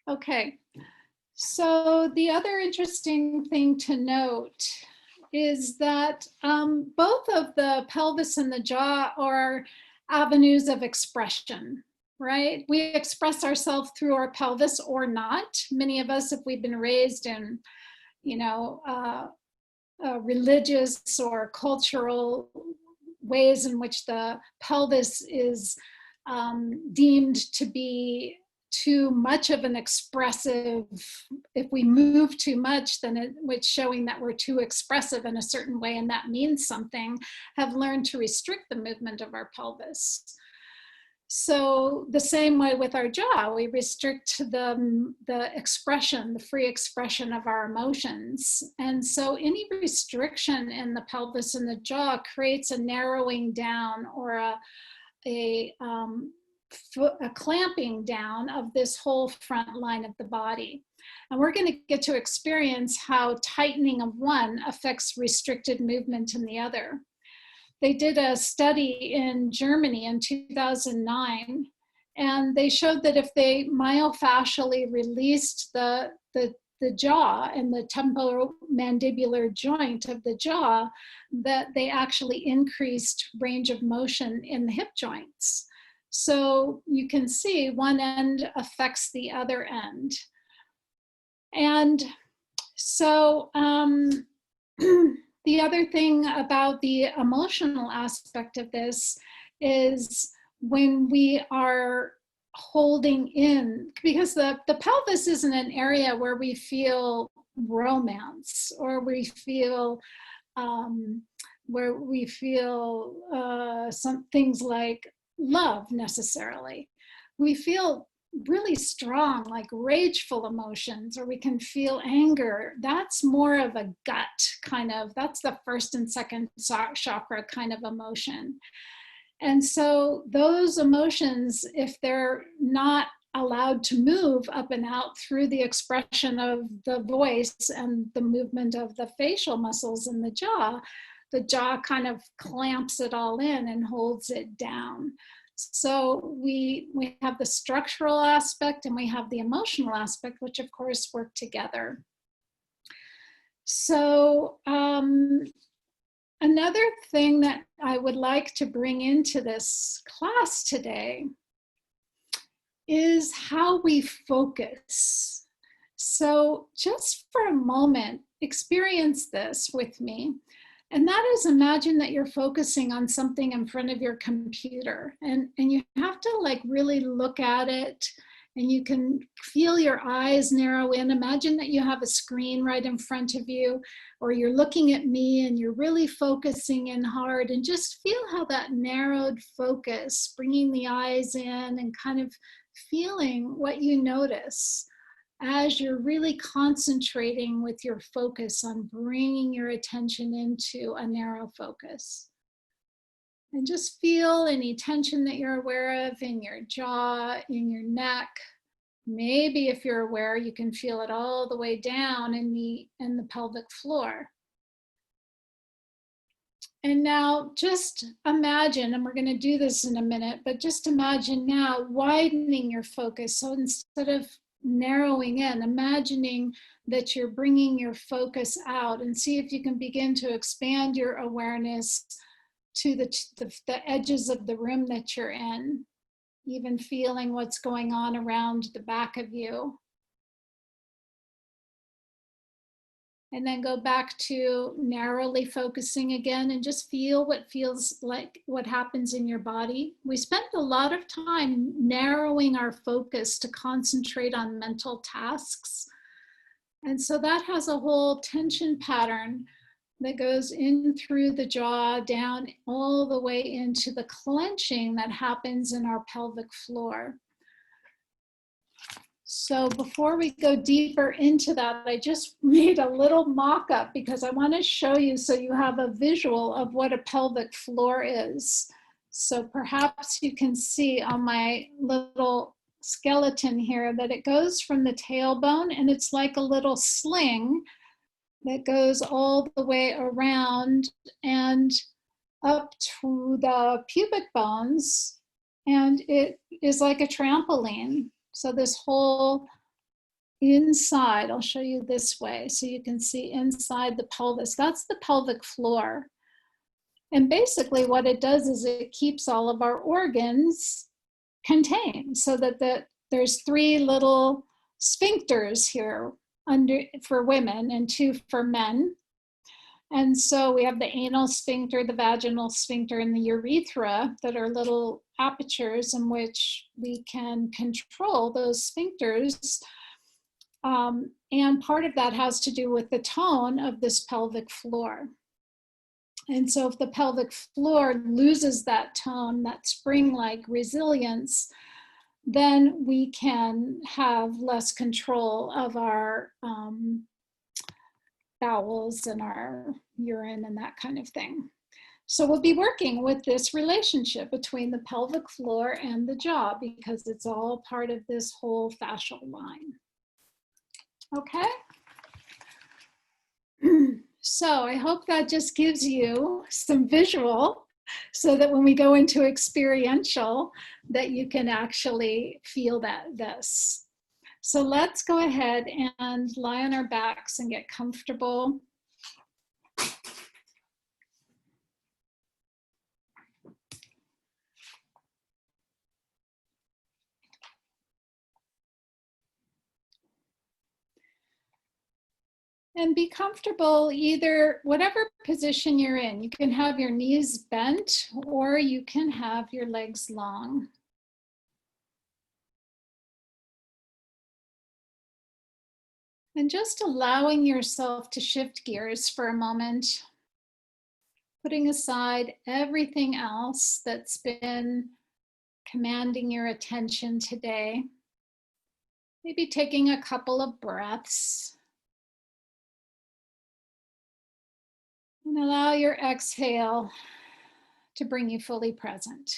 Okay, so the other interesting thing to note is that both of the pelvis and the jaw are avenues of expression, right? We express ourselves through our pelvis or not. Many of us, if we've been raised in, you know, religious or cultural ways in which the pelvis is deemed to be too much of an expressive, if we move too much, then it's showing that we're too expressive in a certain way and that means something, have learned to restrict the movement of our pelvis. So the same way with our jaw, we restrict the expression, the free expression of our emotions. And so any restriction in the pelvis and the jaw creates a narrowing down or a clamping down of this whole front line of the body. And we're going to get to experience how tightening of one affects restricted movement in the other. They did a study in Germany in 2009, and they showed that if they myofascially released the jaw and the temporomandibular joint of the jaw, that they actually increased range of motion in the hip joints. So you can see one end affects the other end. And so the other thing about the emotional aspect of this is when we are holding in, because the pelvis isn't an area where we feel romance or we feel some things like love necessarily. We feel really strong, like rageful emotions, or we can feel anger. That's more of a gut kind of, that's the first and second chakra kind of emotion. And so those emotions, if they're not allowed to move up and out through the expression of the voice and the movement of the facial muscles in the jaw kind of clamps it all in and holds it down. So we have the structural aspect and we have the emotional aspect, which of course work together. So another thing that I would like to bring into this class today is how we focus. So just for a moment, experience this with me. And that is, imagine that you're focusing on something in front of your computer and you have to like really look at it and you can feel your eyes narrow in. Imagine that you have a screen right in front of you, or you're looking at me and you're really focusing in hard, and just feel how that narrowed focus, bringing the eyes in and kind of feeling what you notice as you're really concentrating with your focus on bringing your attention into a narrow focus. And just feel any tension that you're aware of in your jaw, in your neck. Maybe if you're aware, you can feel it all the way down in the pelvic floor. And now just imagine, and we're going to do this in a minute, but just imagine now widening your focus. So instead of narrowing in, imagining that you're bringing your focus out, and see if you can begin to expand your awareness to the edges of the room that you're in, even feeling what's going on around the back of you. And then go back to narrowly focusing again and just feel what feels like, what happens in your body. We spend a lot of time narrowing our focus to concentrate on mental tasks. And so that has a whole tension pattern that goes in through the jaw, down all the way into the clenching that happens in our pelvic floor. So before we go deeper into that, I just made a little mock-up because I want to show you so you have a visual of what a pelvic floor is. So perhaps you can see on my little skeleton here that it goes from the tailbone, and it's like a little sling that goes all the way around and up to the pubic bones, and it is like a trampoline. So this whole inside. I'll show you this way so you can see inside the pelvis. That's the pelvic floor. And basically what it does is it keeps all of our organs contained so that there's 3 little sphincters here for women and 2 for men. And so we have the anal sphincter, the vaginal sphincter, and the urethra that are little apertures in which we can control those sphincters. And part of that has to do with the tone of this pelvic floor. And so if the pelvic floor loses that tone, that spring-like resilience, then we can have less control of our bowels and our urine and that kind of thing. So we'll be working with this relationship between the pelvic floor and the jaw because it's all part of this whole fascial line. Okay? So I hope that just gives you some visual so that when we go into experiential, that you can actually feel this. So let's go ahead and lie on our backs and get comfortable. And be comfortable either whatever position you're in. You can have your knees bent or you can have your legs long. And just allowing yourself to shift gears for a moment, putting aside everything else that's been commanding your attention today. Maybe taking a couple of breaths. And allow your exhale to bring you fully present.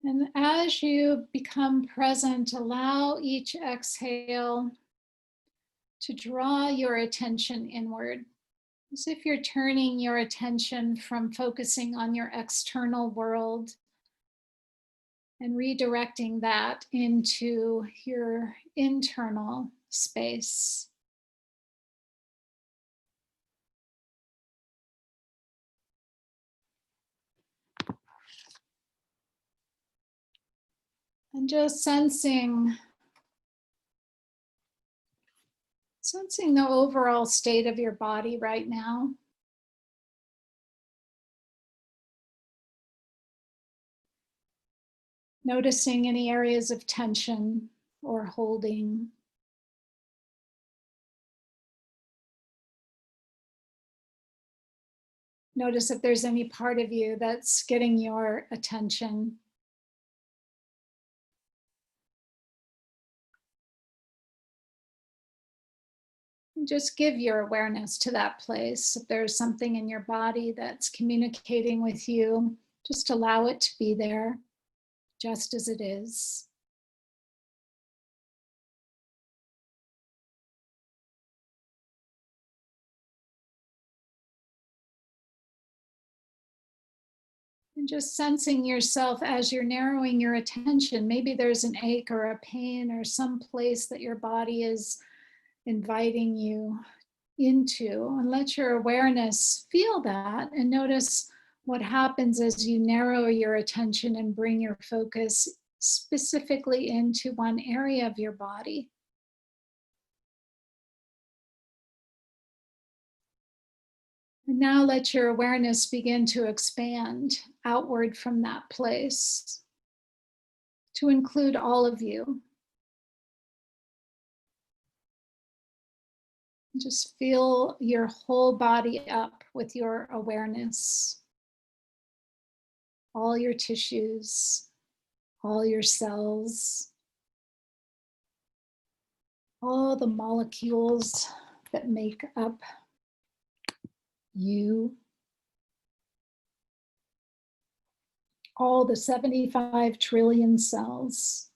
And as you become present, allow each exhale to draw your attention inward, as if you're turning your attention from focusing on your external world and redirecting that into your internal space. And just sensing the overall state of your body right now. Noticing any areas of tension or holding. Notice if there's any part of you that's getting your attention. Just give your awareness to that place. If there's something in your body that's communicating with you, just allow it to be there, just as it is. And just sensing yourself as you're narrowing your attention. Maybe there's an ache or a pain or some place that your body is inviting you into, and let your awareness feel that and notice what happens as you narrow your attention and bring your focus specifically into one area of your body. And now let your awareness begin to expand outward from that place to include all of you. Just fill your whole body up with your awareness. All your tissues, all your cells, all the molecules that make up you, all the 75 trillion cells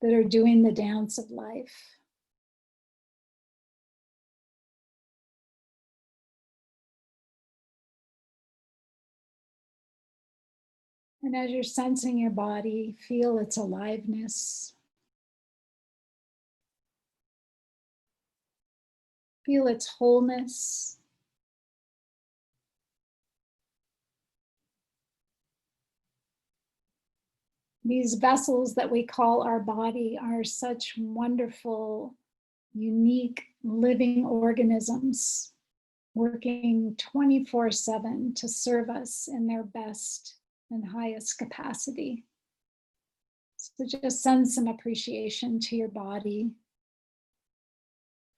that are doing the dance of life. And as you're sensing your body, feel its aliveness. Feel its wholeness. These vessels that we call our body are such wonderful, unique living organisms working 24/7 to serve us in their best and highest capacity. So just send some appreciation to your body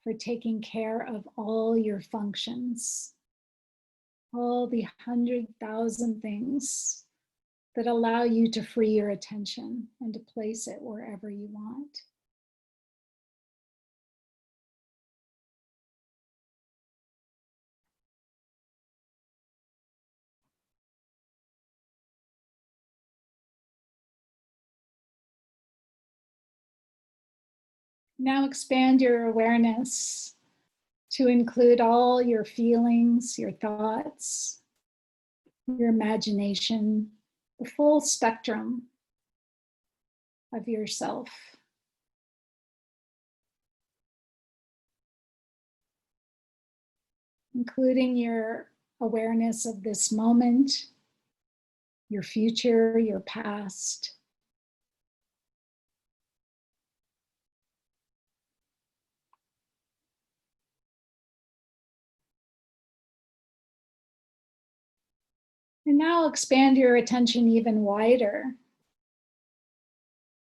for taking care of all your functions, all the 100,000 things that allow you to free your attention and to place it wherever you want. Now expand your awareness to include all your feelings, your thoughts, your imagination, the full spectrum of yourself. Including your awareness of this moment, your future, your past. And now expand your attention even wider,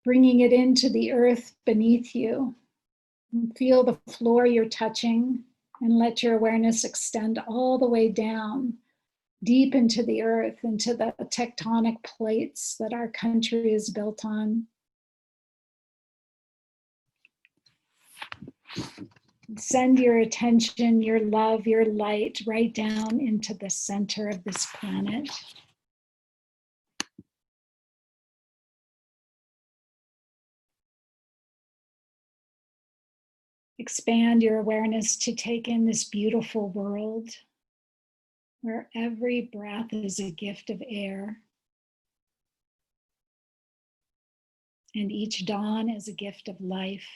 bringing it into the earth beneath you. And feel the floor you're touching, and let your awareness extend all the way down, deep into the earth, into the tectonic plates that our country is built on. Send your attention, your love, your light right down into the center of this planet. Expand your awareness to take in this beautiful world where every breath is a gift of air and each dawn is a gift of life.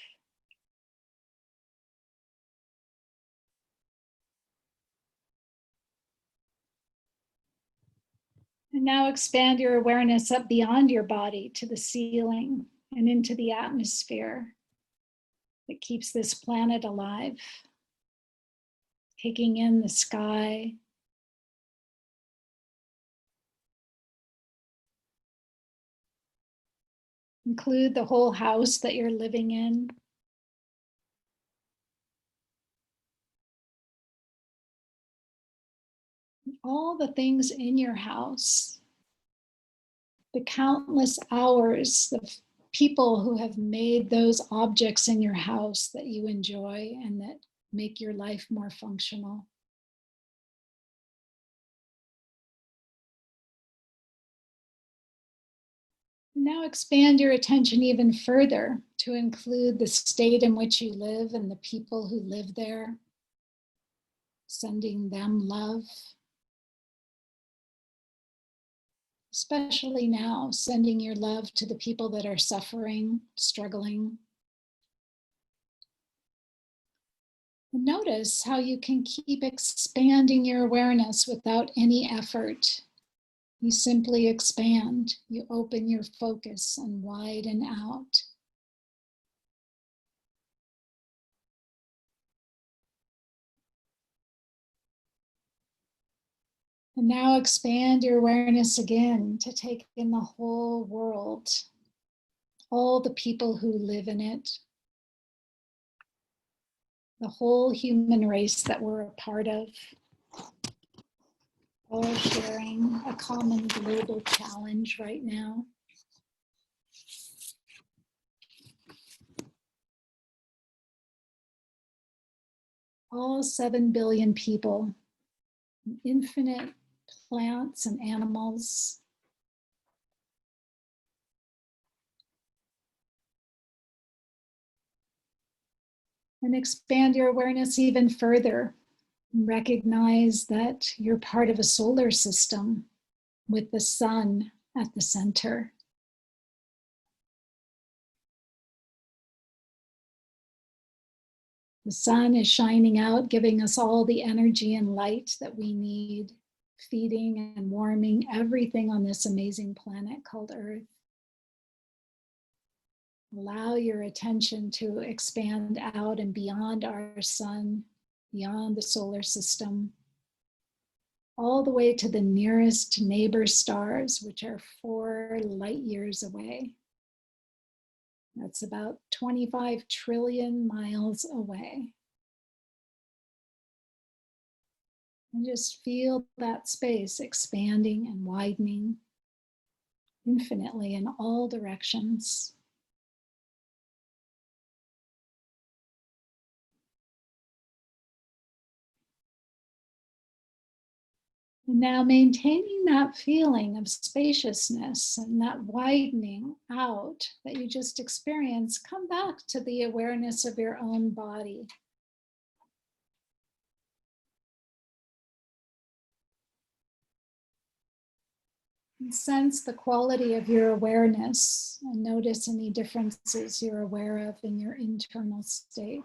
And now expand your awareness up beyond your body to the ceiling and into the atmosphere that keeps this planet alive, taking in the sky, include the whole house that you're living in. All the things in your house, the countless hours, the people who have made those objects in your house that you enjoy and that make your life more functional. Now expand your attention even further to include the state in which you live and the people who live there, sending them love. Especially now, sending your love to the people that are suffering, struggling. And notice how you can keep expanding your awareness without any effort. You simply expand, you open your focus and widen out. And now expand your awareness again to take in the whole world, all the people who live in it, the whole human race that we're a part of, all sharing a common global challenge right now. All 7 billion people, infinite plants and animals. And expand your awareness even further. Recognize that you're part of a solar system with the sun at the center. The sun is shining out, giving us all the energy and light that we need, feeding and warming everything on this amazing planet called Earth. Allow your attention to expand out and beyond our sun, beyond the solar system, all the way to the nearest neighbor stars, which are 4 light years away. That's about 25 trillion miles away. And just feel that space expanding and widening infinitely in all directions. And now maintaining that feeling of spaciousness and that widening out that you just experienced, come back to the awareness of your own body. And sense the quality of your awareness and notice any differences you're aware of in your internal state.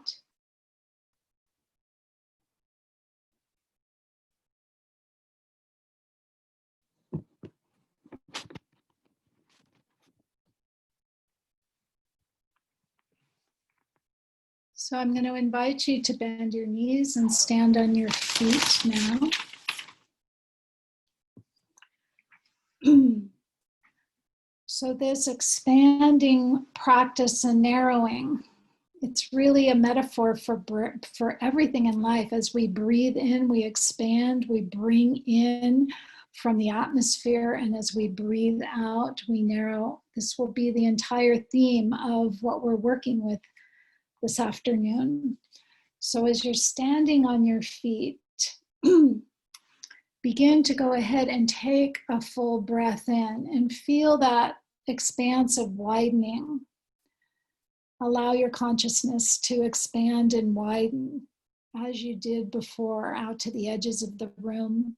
So I'm going to invite you to bend your knees and stand on your feet now. So this expanding practice and narrowing, it's really a metaphor for everything in life. As we breathe in, we expand, we bring in from the atmosphere, and as we breathe out, we narrow. This will be the entire theme of what we're working with this afternoon. So as you're standing on your feet, begin to go ahead and take a full breath in and feel that expansive widening. Allow your consciousness to expand and widen as you did before out to the edges of the room.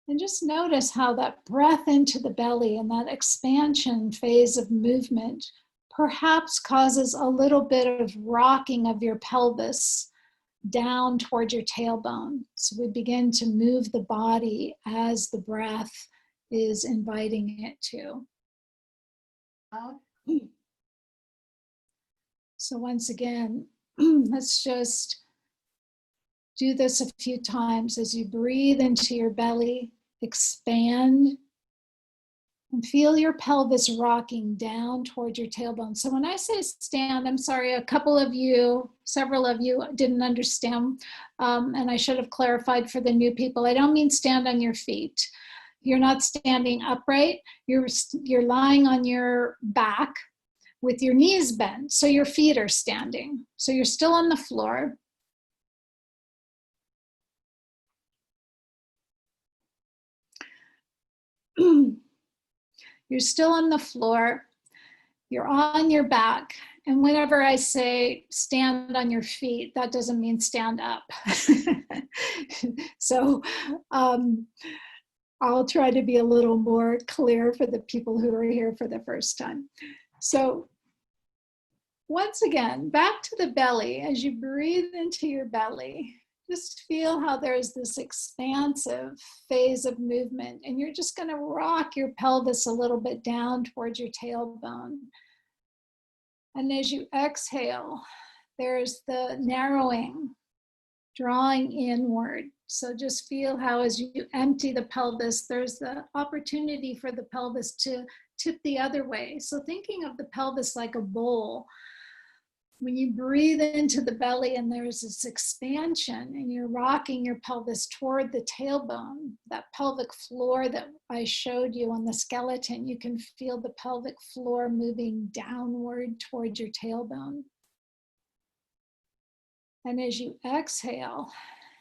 And just notice how that breath into the belly and that expansion phase of movement perhaps causes a little bit of rocking of your pelvis down towards your tailbone. So we begin to move the body as the breath is inviting it to. So once again, let's just do this a few times. As you breathe into your belly, expand and feel your pelvis rocking down toward your tailbone. So when I say stand, I'm sorry, several of you didn't understand, and I should have clarified for the new people. I don't mean stand on your feet. You're not standing upright. You're lying on your back with your knees bent, so your feet are standing. So you're still on the floor. You're still on the floor, you're on your back, and whenever I say stand on your feet, that doesn't mean stand up. So I'll try to be a little more clear for the people who are here for the first time. So once again, back to the belly. As you breathe into your belly, just feel how there's this expansive phase of movement, and you're just going to rock your pelvis a little bit down towards your tailbone. And as you exhale, there's the narrowing, drawing inward. So just feel how as you empty the pelvis, there's the opportunity for the pelvis to tip the other way. So thinking of the pelvis like a bowl, when you breathe into the belly and there's this expansion and you're rocking your pelvis toward the tailbone, that pelvic floor that I showed you on the skeleton, you can feel the pelvic floor moving downward toward your tailbone. And as you exhale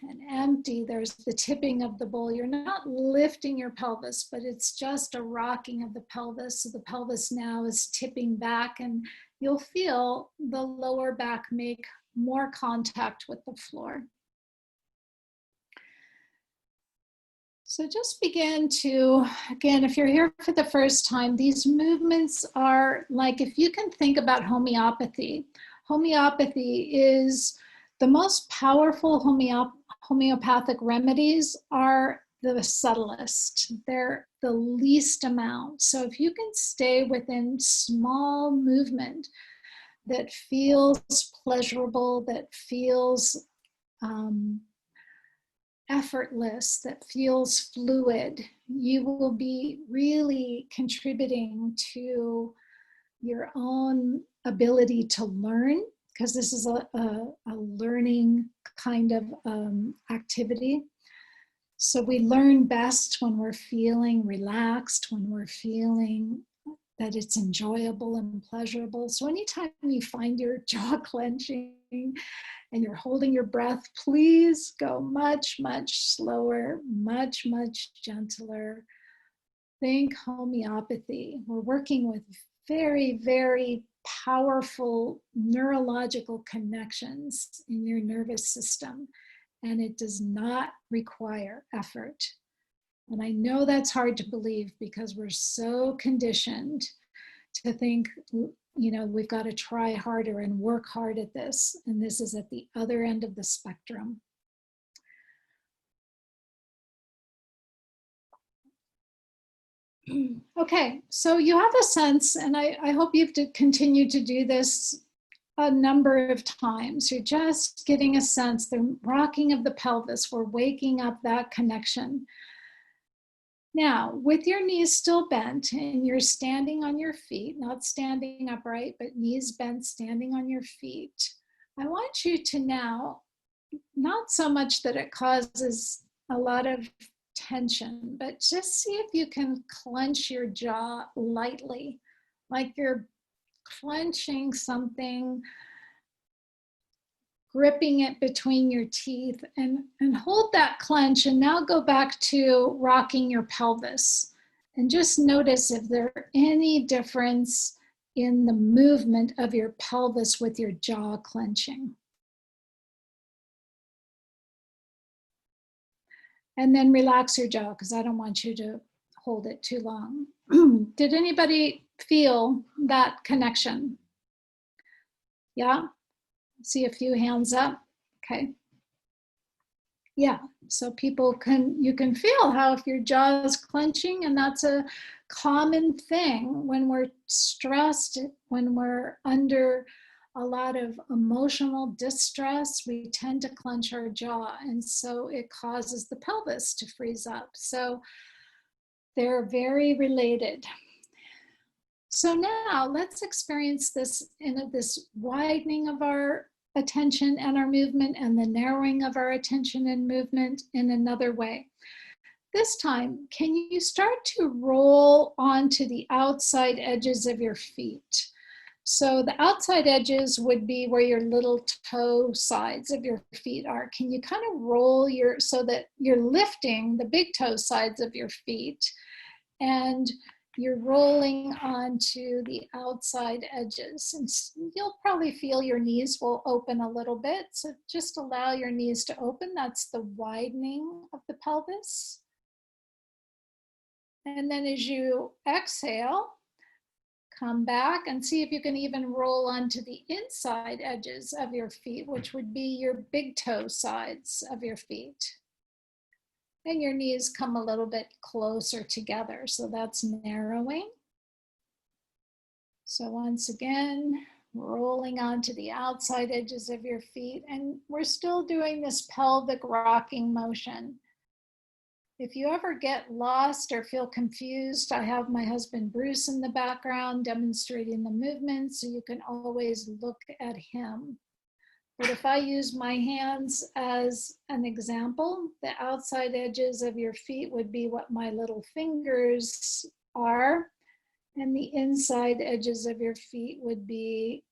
and empty, there's the tipping of the bowl. You're not lifting your pelvis, but it's just a rocking of the pelvis. So the pelvis now is tipping back, and you'll feel the lower back make more contact with the floor. So just begin to, again, if you're here for the first time, these movements are like, if you can think about homeopathy, homeopathy is the most powerful homeopathic remedies are the subtlest. They're the least amount. So if you can stay within small movement that feels pleasurable, that feels effortless, that feels fluid, you will be really contributing to your own ability to learn, because this is a learning kind of activity. So we learn best when we're feeling relaxed, when we're feeling that it's enjoyable and pleasurable. So anytime you find your jaw clenching and you're holding your breath, please go much, much slower, much, much gentler. Think homeopathy. We're working with very, very powerful neurological connections in your nervous system, and it does not require effort. And I know that's hard to believe because we're so conditioned to think, we've got to try harder and work hard at this. And this is at the other end of the spectrum. Okay, so you have a sense, and I hope you've continued to do this a number of times. You're just getting a sense, the rocking of the pelvis, we're waking up that connection. Now, with your knees still bent and you're standing on your feet, not standing upright, but knees bent, standing on your feet, I want you to now, not so much that it causes a lot of tension, but just see if you can clench your jaw lightly, like you're clenching something, gripping it between your teeth, and hold that clench, and now go back to rocking your pelvis and just notice if there's any difference in the movement of your pelvis with your jaw clenching. And then relax your jaw, because I don't want you to hold it too long. Did anybody feel that connection? Yeah? See a few hands up. Okay. Yeah, so you can feel how if your jaw is clenching, and that's a common thing when we're stressed, when we're under a lot of emotional distress, we tend to clench our jaw, and so it causes the pelvis to freeze up. So they're very related. So now let's experience this in this widening of our attention and our movement, and the narrowing of our attention and movement in another way. This time, can you start to roll onto the outside edges of your feet? So the outside edges would be where your little toe sides of your feet are. Can you kind of roll so that you're lifting the big toe sides of your feet, and you're rolling onto the outside edges, and you'll probably feel your knees will open a little bit. So just allow your knees to open. That's the widening of the pelvis. And then as you exhale, come back and see if you can even roll onto the inside edges of your feet, which would be your big toe sides of your feet. And your knees come a little bit closer together. So that's narrowing. So once again, rolling onto the outside edges of your feet. And we're still doing this pelvic rocking motion. If you ever get lost or feel confused, I have my husband Bruce in the background demonstrating the movement, so you can always look at him. But if I use my hands as an example, the outside edges of your feet would be what my little fingers are, and the inside edges of your feet would be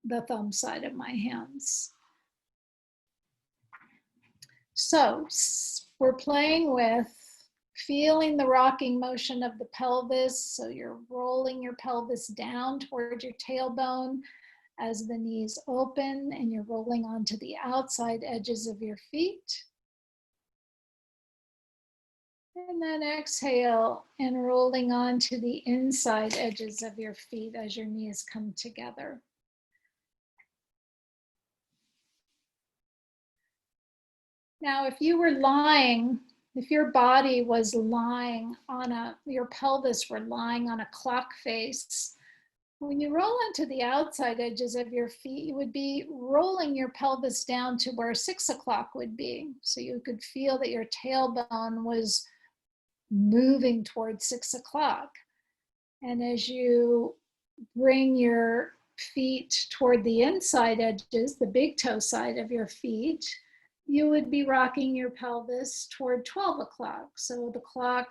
the thumb side of my hands. So we're playing with feeling the rocking motion of the pelvis. So you're rolling your pelvis down towards your tailbone as the knees open, and you're rolling onto the outside edges of your feet. And then exhale and rolling onto the inside edges of your feet as your knees come together. Now, if you were lying, if your body was lying on your pelvis were lying on a clock face, when you roll onto the outside edges of your feet, you would be rolling your pelvis down to where 6 o'clock would be. So you could feel that your tailbone was moving towards 6 o'clock. And as you bring your feet toward the inside edges, the big toe side of your feet, you would be rocking your pelvis toward 12 o'clock. So the clock,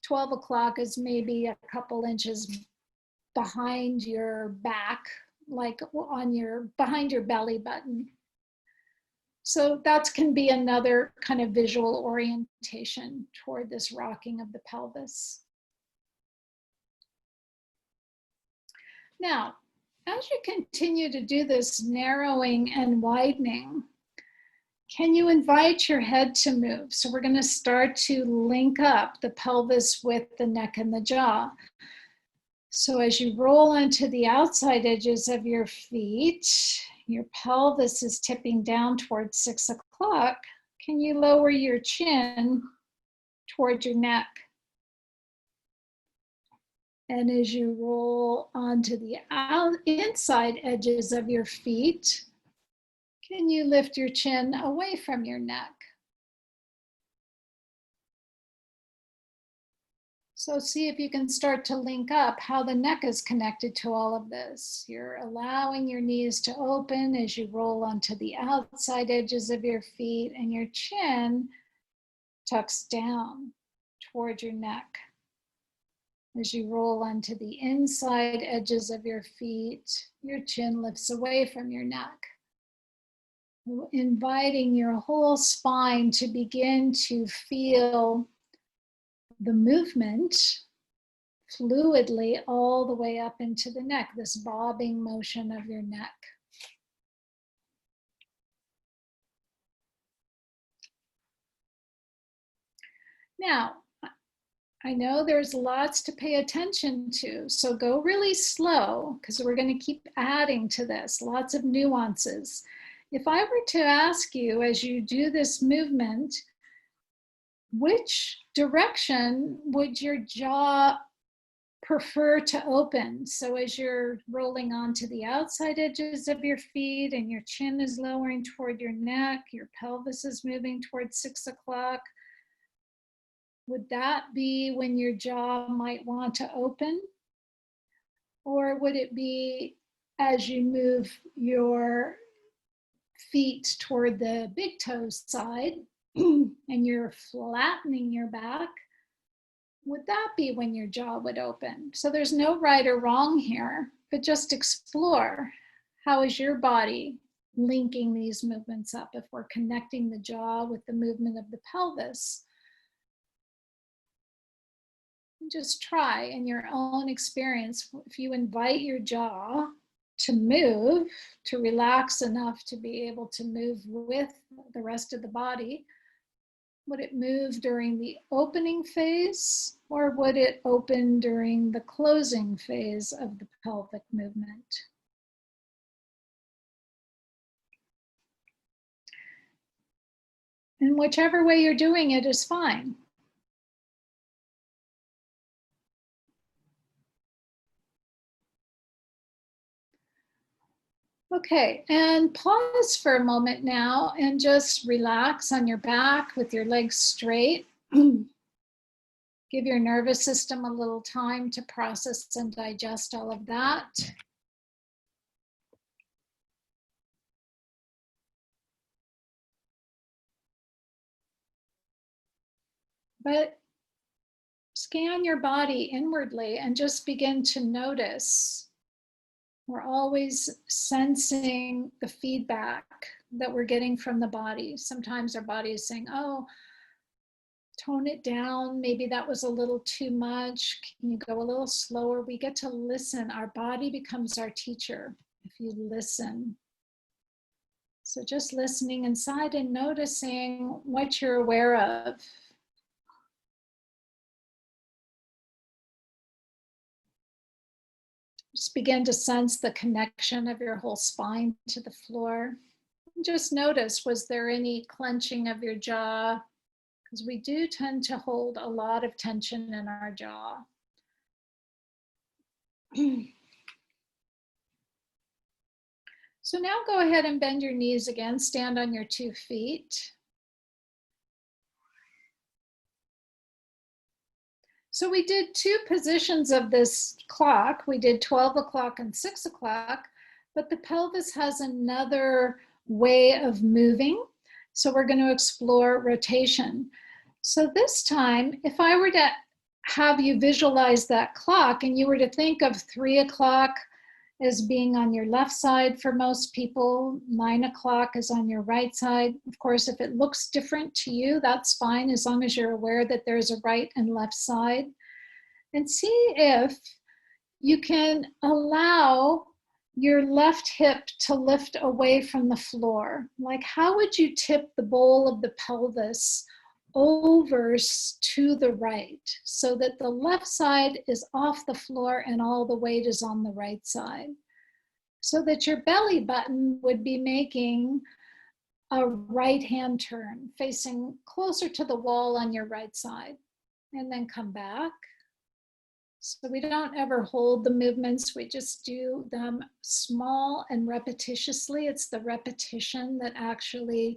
12 o'clock is maybe a couple inches behind your back, like behind your belly button. So that can be another kind of visual orientation toward this rocking of the pelvis. Now, as you continue to do this narrowing and widening, can you invite your head to move? So we're going to start to link up the pelvis with the neck and the jaw. So as you roll onto the outside edges of your feet, your pelvis is tipping down towards 6 o'clock. Can you lower your chin toward your neck? And as you roll onto the inside edges of your feet, can you lift your chin away from your neck? So see if you can start to link up how the neck is connected to all of this. You're allowing your knees to open as you roll onto the outside edges of your feet, and your chin tucks down toward your neck. As you roll onto the inside edges of your feet, your chin lifts away from your neck. Inviting your whole spine to begin to feel the movement fluidly all the way up into the neck, this bobbing motion of your neck. Now, I know there's lots to pay attention to, so go really slow because we're going to keep adding to this, lots of nuances. If I were to ask you as you do this movement, which direction would your jaw prefer to open? So as you're rolling onto the outside edges of your feet and your chin is lowering toward your neck, your pelvis is moving towards 6 o'clock, would that be when your jaw might want to open? Or would it be as you move your feet toward the big toe side and you're flattening your back, would that be when your jaw would open? So there's no right or wrong here, but just explore how is your body linking these movements up if we're connecting the jaw with the movement of the pelvis. Just try in your own experience, if you invite your jaw to move, to relax enough to be able to move with the rest of the body, would it move during the opening phase or would it open during the closing phase of the pelvic movement? And whichever way you're doing it is fine. Okay, and pause for a moment now and just relax on your back with your legs straight. Give your nervous system a little time to process and digest all of that. But scan your body inwardly and just begin to notice. We're always sensing the feedback that we're getting from the body. Sometimes our body is saying, oh, tone it down. Maybe that was a little too much. Can you go a little slower? We get to listen. Our body becomes our teacher if you listen. So just listening inside and noticing what you're aware of. Just begin to sense the connection of your whole spine to the floor. Just notice, was there any clenching of your jaw? Because we do tend to hold a lot of tension in our jaw. So now go ahead and bend your knees again. Stand on your 2 feet. So we did 2 positions of this clock. We did 12 o'clock and 6 o'clock, but the pelvis has another way of moving. So we're going to explore rotation. So this time, if I were to have you visualize that clock and you were to think of 3 o'clock as being on your left side for most people, 9 o'clock is on your right side. Of course, if it looks different to you, that's fine, as long as you're aware that there's a right and left side. And see if you can allow your left hip to lift away from the floor. Like, how would you tip the bowl of the pelvis over to the right so that the left side is off the floor and all the weight is on the right side, so that your belly button would be making a right hand turn, facing closer to the wall on your right side, and then come back. So we don't ever hold the movements, we just do them small and repetitiously. It's the repetition that actually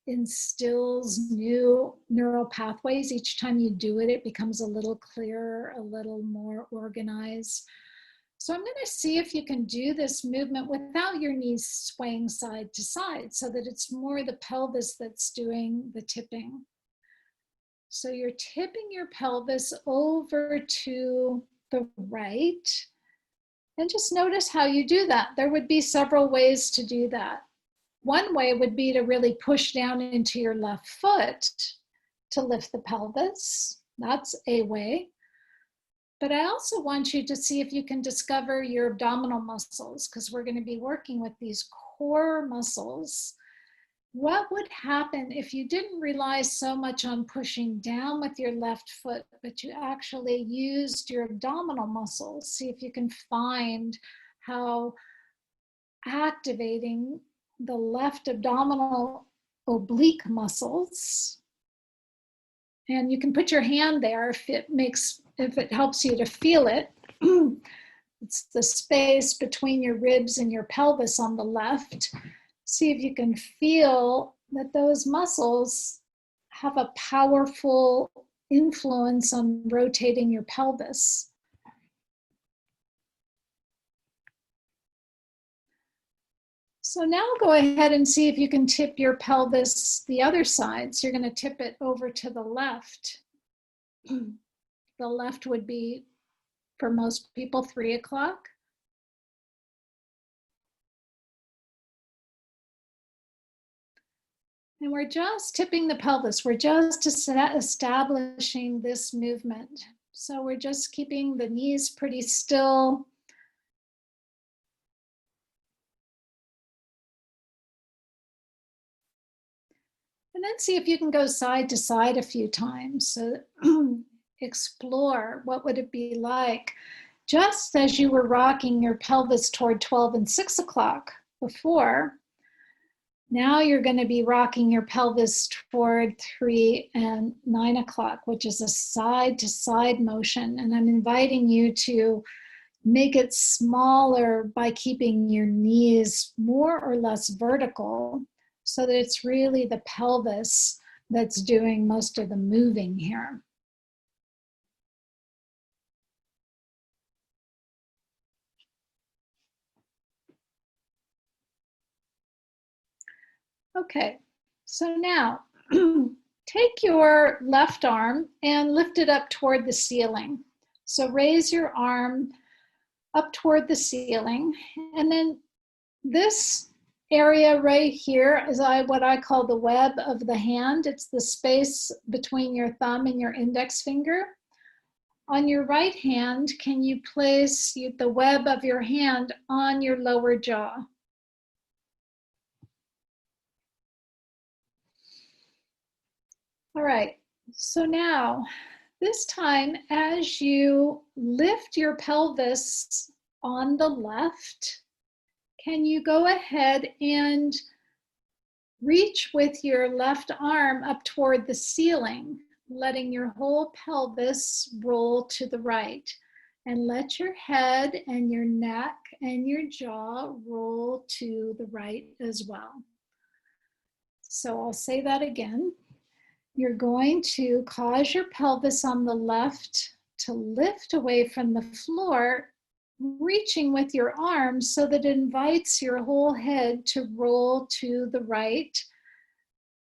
instills new neural pathways. Each time you do it, it becomes a little clearer, a little more organized. So I'm going to see if you can do this movement without your knees swaying side to side, so that it's more the pelvis that's doing the tipping. So you're tipping your pelvis over to the right, and just notice how you do that. There would be several ways to do that. One way would be to really push down into your left foot to lift the pelvis. That's a way. But I also want you to see if you can discover your abdominal muscles, because we're going to be working with these core muscles. What would happen if you didn't rely so much on pushing down with your left foot, but you actually used your abdominal muscles? See if you can find how activating the left abdominal oblique muscles. And you can put your hand there if it helps you to feel it. It's the space between your ribs and your pelvis on the left. See if you can feel that those muscles have a powerful influence on rotating your pelvis. So now go ahead and see if you can tip your pelvis the other side. So you're going to tip it over to the left. The left would be, for most people, 3 o'clock. And we're just tipping the pelvis. We're just establishing this movement. So we're just keeping the knees pretty still. And then see if you can go side to side a few times. So explore what would it be like just as you were rocking your pelvis toward 12 and 6 o'clock before. Now you're going to be rocking your pelvis toward 3 and 9 o'clock, which is a side to side motion. And I'm inviting you to make it smaller by keeping your knees more or less vertical, so that it's really the pelvis that's doing most of the moving here. Okay, so now take your left arm and lift it up toward the ceiling. So raise your arm up toward the ceiling, and then this area right here is what I call the web of the hand. It's the space between your thumb and your index finger. On your right hand, can you place the web of your hand on your lower jaw? All right, so now, this time as you lift your pelvis on the left, can you go ahead and reach with your left arm up toward the ceiling, letting your whole pelvis roll to the right. And let your head and your neck and your jaw roll to the right as well. So I'll say that again. You're going to cause your pelvis on the left to lift away from the floor, reaching with your arms so that it invites your whole head to roll to the right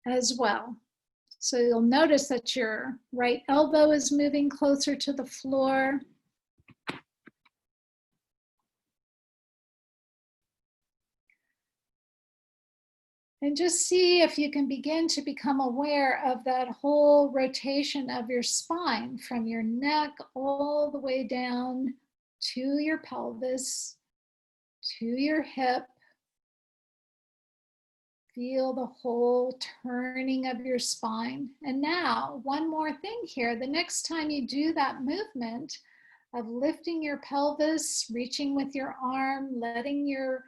as well. So you'll notice that your right elbow is moving closer to the floor. And just see if you can begin to become aware of that whole rotation of your spine from your neck all the way down to your pelvis, to your hip. Feel the whole turning of your spine. And now, one more thing here. The next time you do that movement of lifting your pelvis, reaching with your arm, letting your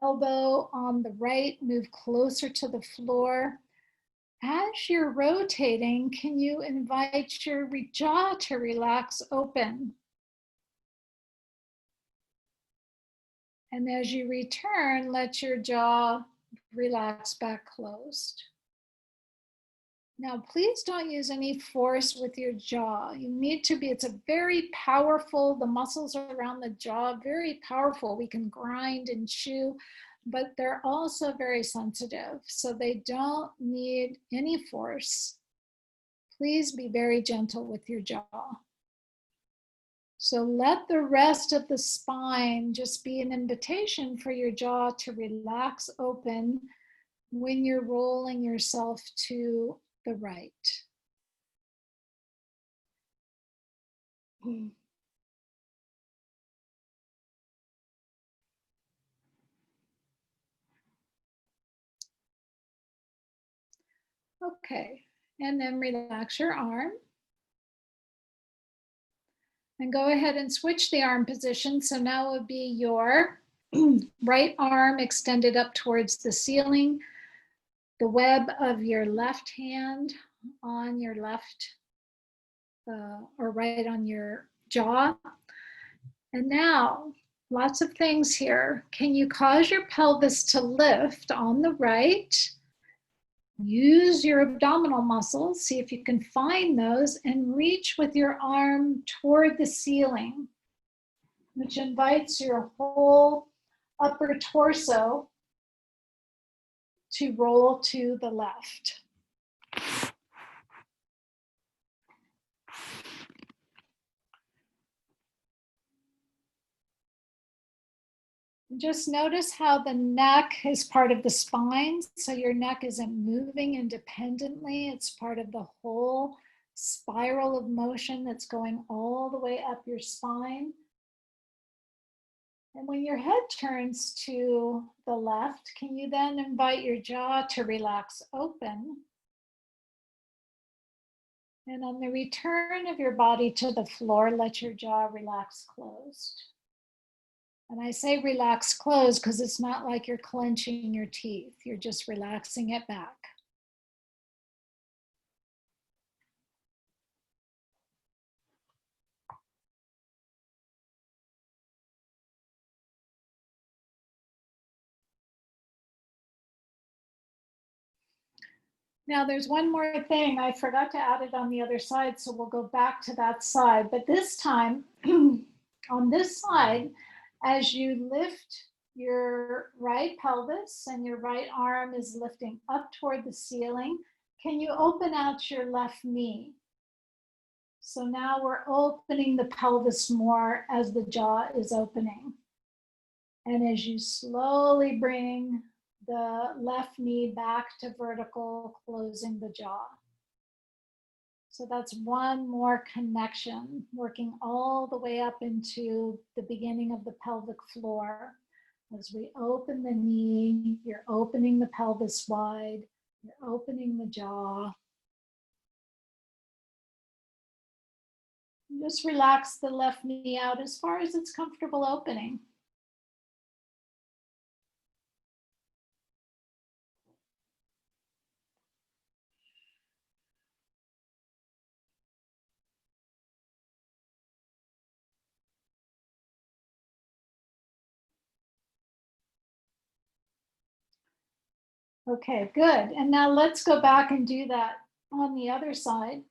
elbow on the right move closer to the floor. As you're rotating, can you invite your jaw to relax open? And as you return, let your jaw relax back closed. Now, please don't use any force with your jaw. You need to be, it's a very powerful, the muscles around the jaw, very powerful. We can grind and chew, but they're also very sensitive. So they don't need any force. Please be very gentle with your jaw. So let the rest of the spine just be an invitation for your jaw to relax open when you're rolling yourself to the right. Okay, and then relax your arm. And go ahead and switch the arm position. So now it would be your right arm extended up towards the ceiling, the web of your left hand on your left or right on your jaw. And now, lots of things here. Can you cause your pelvis to lift on the right? Use your abdominal muscles, see if you can find those, and reach with your arm toward the ceiling, which invites your whole upper torso to roll to the left. Just notice how the neck is part of the spine, so your neck isn't moving independently. It's part of the whole spiral of motion that's going all the way up your spine. And when your head turns to the left, can you then invite your jaw to relax open? And on the return of your body to the floor, let your jaw relax closed. And I say relax closed because it's not like you're clenching your teeth. You're just relaxing it back. Now there's one more thing. I forgot to add it on the other side, so we'll go back to that side. But this time, on this side, as you lift your right pelvis and your right arm is lifting up toward the ceiling, can you open out your left knee? So now we're opening the pelvis more as the jaw is opening. And as you slowly bring the left knee back to vertical, closing the jaw. So that's one more connection, working all the way up into the beginning of the pelvic floor. As we open the knee, you're opening the pelvis wide, you're opening the jaw. Just relax the left knee out as far as it's comfortable opening. Okay, good. And now let's go back and do that on the other side.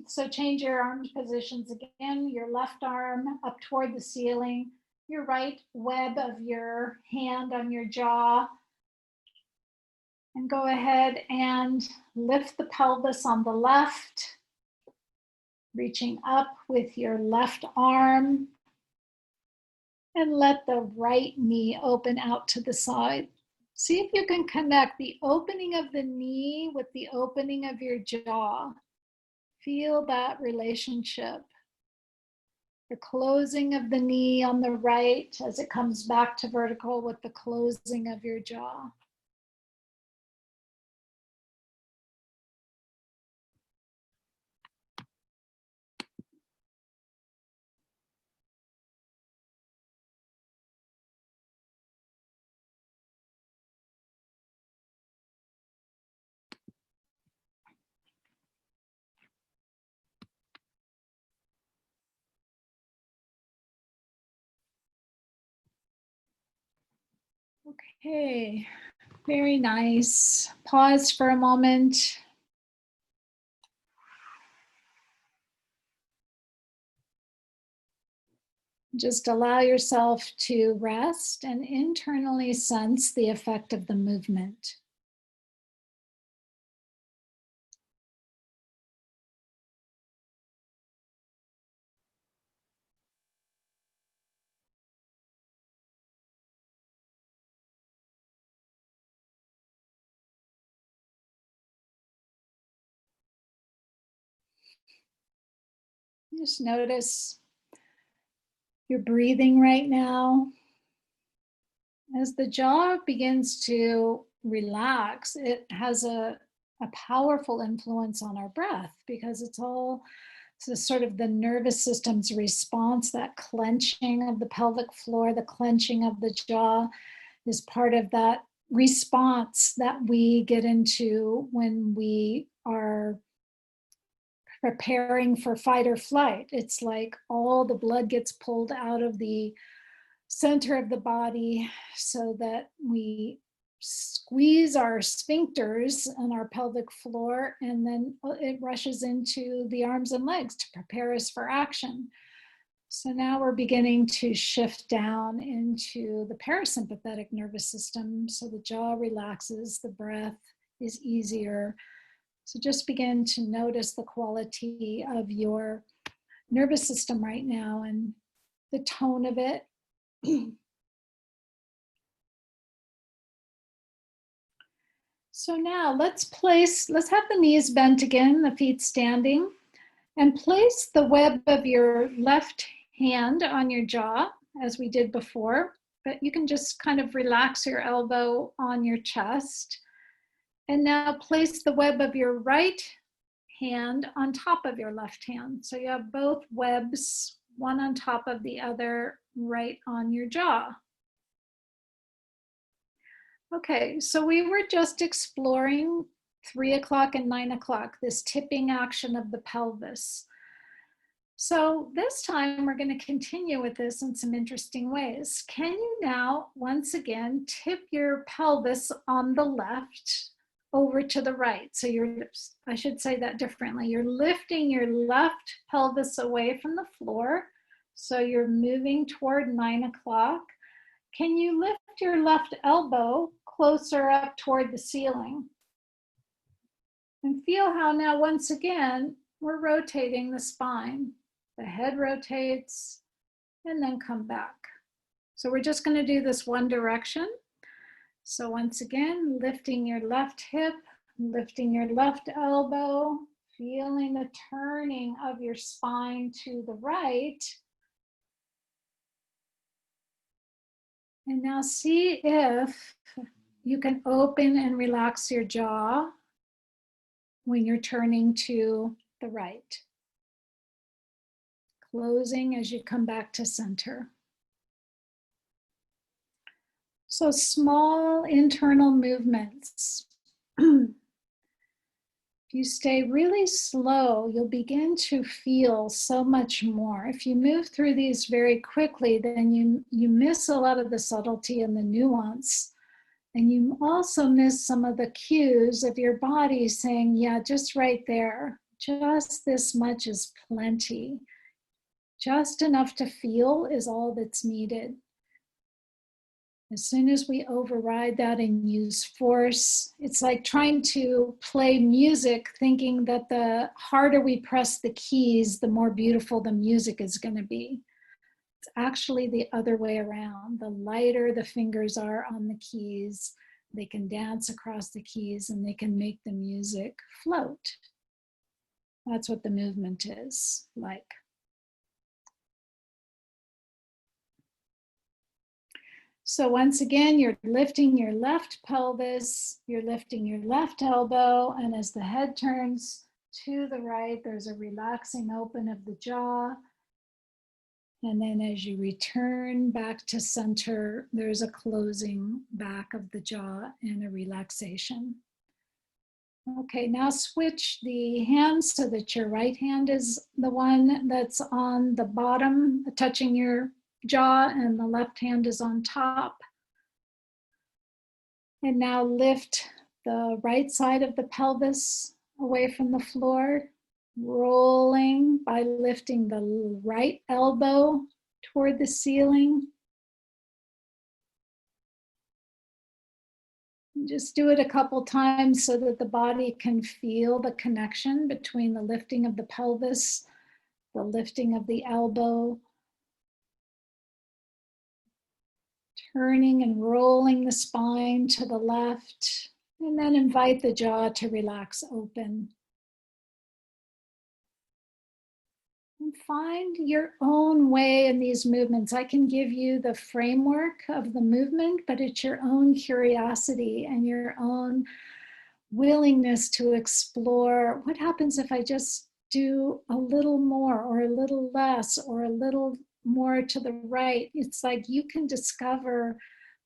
So change your arm positions again, your left arm up toward the ceiling, your right web of your hand on your jaw. And go ahead and lift the pelvis on the left, reaching up with your left arm. And let the right knee open out to the side. See if you can connect the opening of the knee with the opening of your jaw. Feel that relationship. The closing of the knee on the right as it comes back to vertical with the closing of your jaw. Okay, very nice. Pause for a moment. Just allow yourself to rest and internally sense the effect of the movement. Just notice your breathing right now. As the jaw begins to relax, it has a powerful influence on our breath because it's sort of the nervous system's response. That clenching of the pelvic floor, the clenching of the jaw is part of that response that we get into when we are preparing for fight or flight. It's like all the blood gets pulled out of the center of the body so that we squeeze our sphincters on our pelvic floor, and then it rushes into the arms and legs to prepare us for action. So now we're beginning to shift down into the parasympathetic nervous system. So the jaw relaxes, the breath is easier. So just begin to notice the quality of your nervous system right now and the tone of it. So now let's have the knees bent again, the feet standing, and place the web of your left hand on your jaw as we did before, but you can just kind of relax your elbow on your chest. And now place the web of your right hand on top of your left hand. So you have both webs, one on top of the other, right on your jaw. Okay, so we were just exploring 3 o'clock and 9 o'clock, this tipping action of the pelvis. So this time we're going to continue with this in some interesting ways. Can you now, once again, tip your pelvis on the left over to the right? So I should say that differently. You're lifting your left pelvis away from the floor. So you're moving toward 9 o'clock. Can you lift your left elbow closer up toward the ceiling? And feel how now, once again, we're rotating the spine. The head rotates and then come back. So we're just going to do this one direction. So once again, lifting your left hip, lifting your left elbow, feeling the turning of your spine to the right. And now see if you can open and relax your jaw when you're turning to the right. closing as you come back to center. So small internal movements. If you stay really slow, you'll begin to feel so much more. If you move through these very quickly, then you miss a lot of the subtlety and the nuance. And you also miss some of the cues of your body saying, yeah, just right there, just this much is plenty. Just enough to feel is all that's needed. As soon as we override that and use force, it's like trying to play music, thinking that the harder we press the keys, the more beautiful the music is going to be. It's actually the other way around. The lighter the fingers are on the keys, they can dance across the keys and they can make the music float. That's what the movement is like. So once again, you're lifting your left pelvis, you're lifting your left elbow, and as the head turns to the right, there's a relaxing open of the jaw. And then as you return back to center, there's a closing back of the jaw and a relaxation. Okay, now switch the hands so that your right hand is the one that's on the bottom, touching your jaw, and the left hand is on top. And now lift the right side of the pelvis away from the floor, rolling by lifting the right elbow toward the ceiling. Just do it a couple times so that the body can feel the connection between the lifting of the pelvis, the lifting of the elbow, turning and rolling the spine to the left, and then invite the jaw to relax open. And find your own way in these movements. I can give you the framework of the movement, but it's your own curiosity and your own willingness to explore what happens if I just do a little more or a little less or a little more to the right. It's like you can discover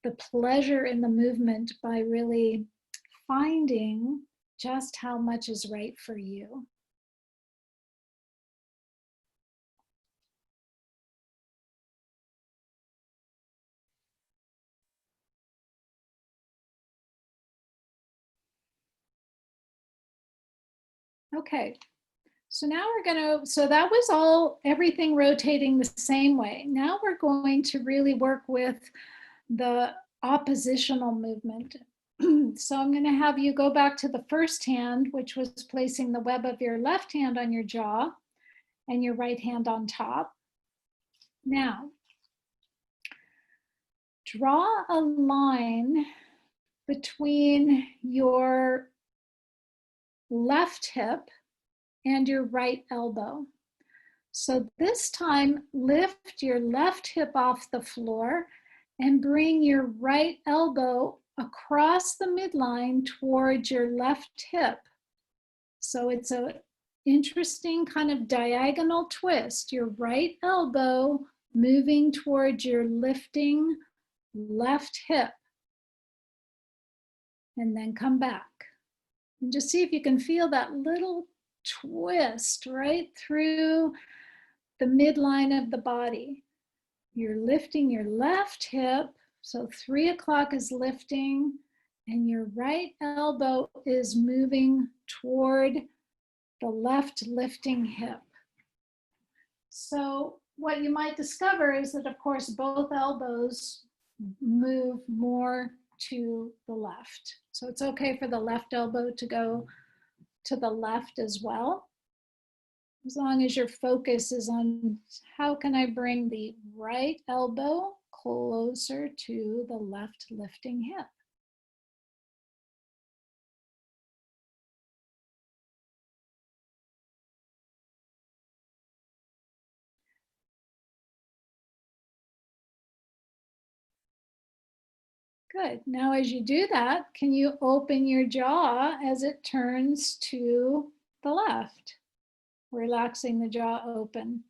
the pleasure in the movement by really finding just how much is right for you. Okay, so now so that was everything rotating the same way. Now we're going to really work with the oppositional movement. So I'm going to have you go back to the first hand, which was placing the web of your left hand on your jaw and your right hand on top. Now, draw a line between your left hip and your right elbow. So this time, lift your left hip off the floor and bring your right elbow across the midline towards your left hip. So it's an interesting kind of diagonal twist. Your right elbow moving towards your lifting left hip. And then come back. And just see if you can feel that little twist right through the midline of the body. You're lifting your left hip, so 3 o'clock is lifting, and your right elbow is moving toward the left lifting hip. So what you might discover is that, of course, both elbows move more to the left. So it's okay for the left elbow to go to the left as well, as long as your focus is on how can I bring the right elbow closer to the left lifting hip. Good. Now as you do that, can you open your jaw as it turns to the left? Relaxing the jaw open.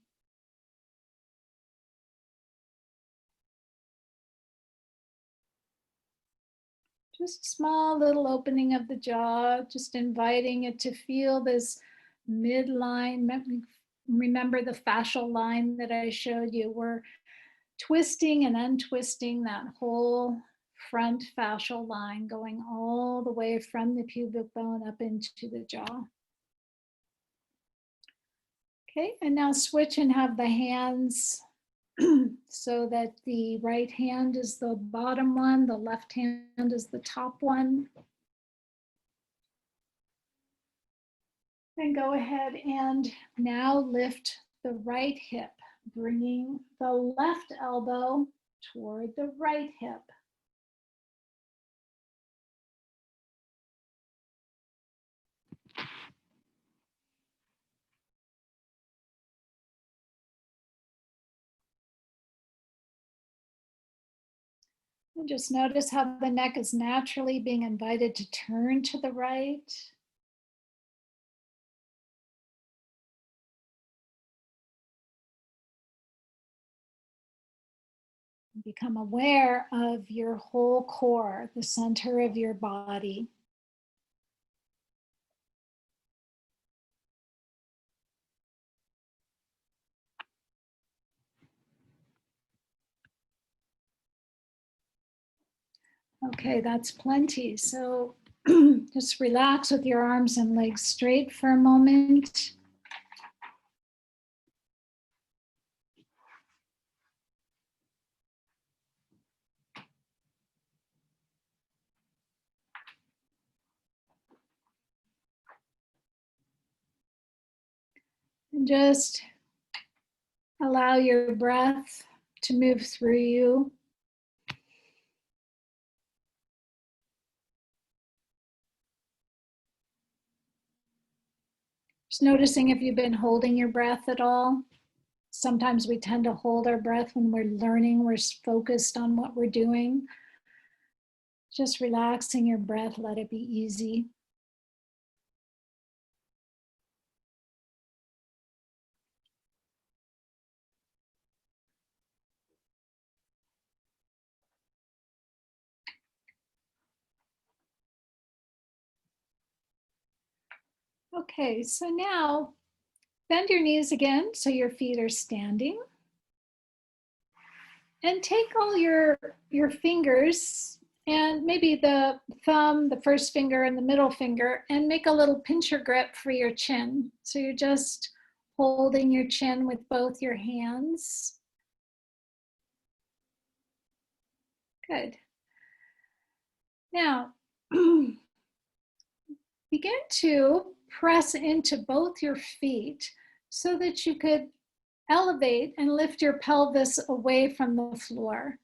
Just small little opening of the jaw, just inviting it to feel this midline. Remember the fascial line that I showed you? We're twisting and untwisting that whole front fascial line, going all the way from the pubic bone up into the jaw. Okay, and now switch and have the hands so that the right hand is the bottom one, the left hand is the top one. Then go ahead and now lift the right hip, bringing the left elbow toward the right hip. And just notice how the neck is naturally being invited to turn to the right. Become aware of your whole core, the center of your body. Okay, that's plenty. So just relax with your arms and legs straight for a moment. And just allow your breath to move through you. Just noticing if you've been holding your breath at all. Sometimes we tend to hold our breath when we're learning, we're focused on what we're doing. Just relaxing your breath, let it be easy. Okay, so now bend your knees again so your feet are standing. And take all your fingers and maybe the thumb, the first finger and the middle finger, and make a little pincher grip for your chin. So you're just holding your chin with both your hands. Good. Now, begin to press into both your feet so that you could elevate and lift your pelvis away from the floor.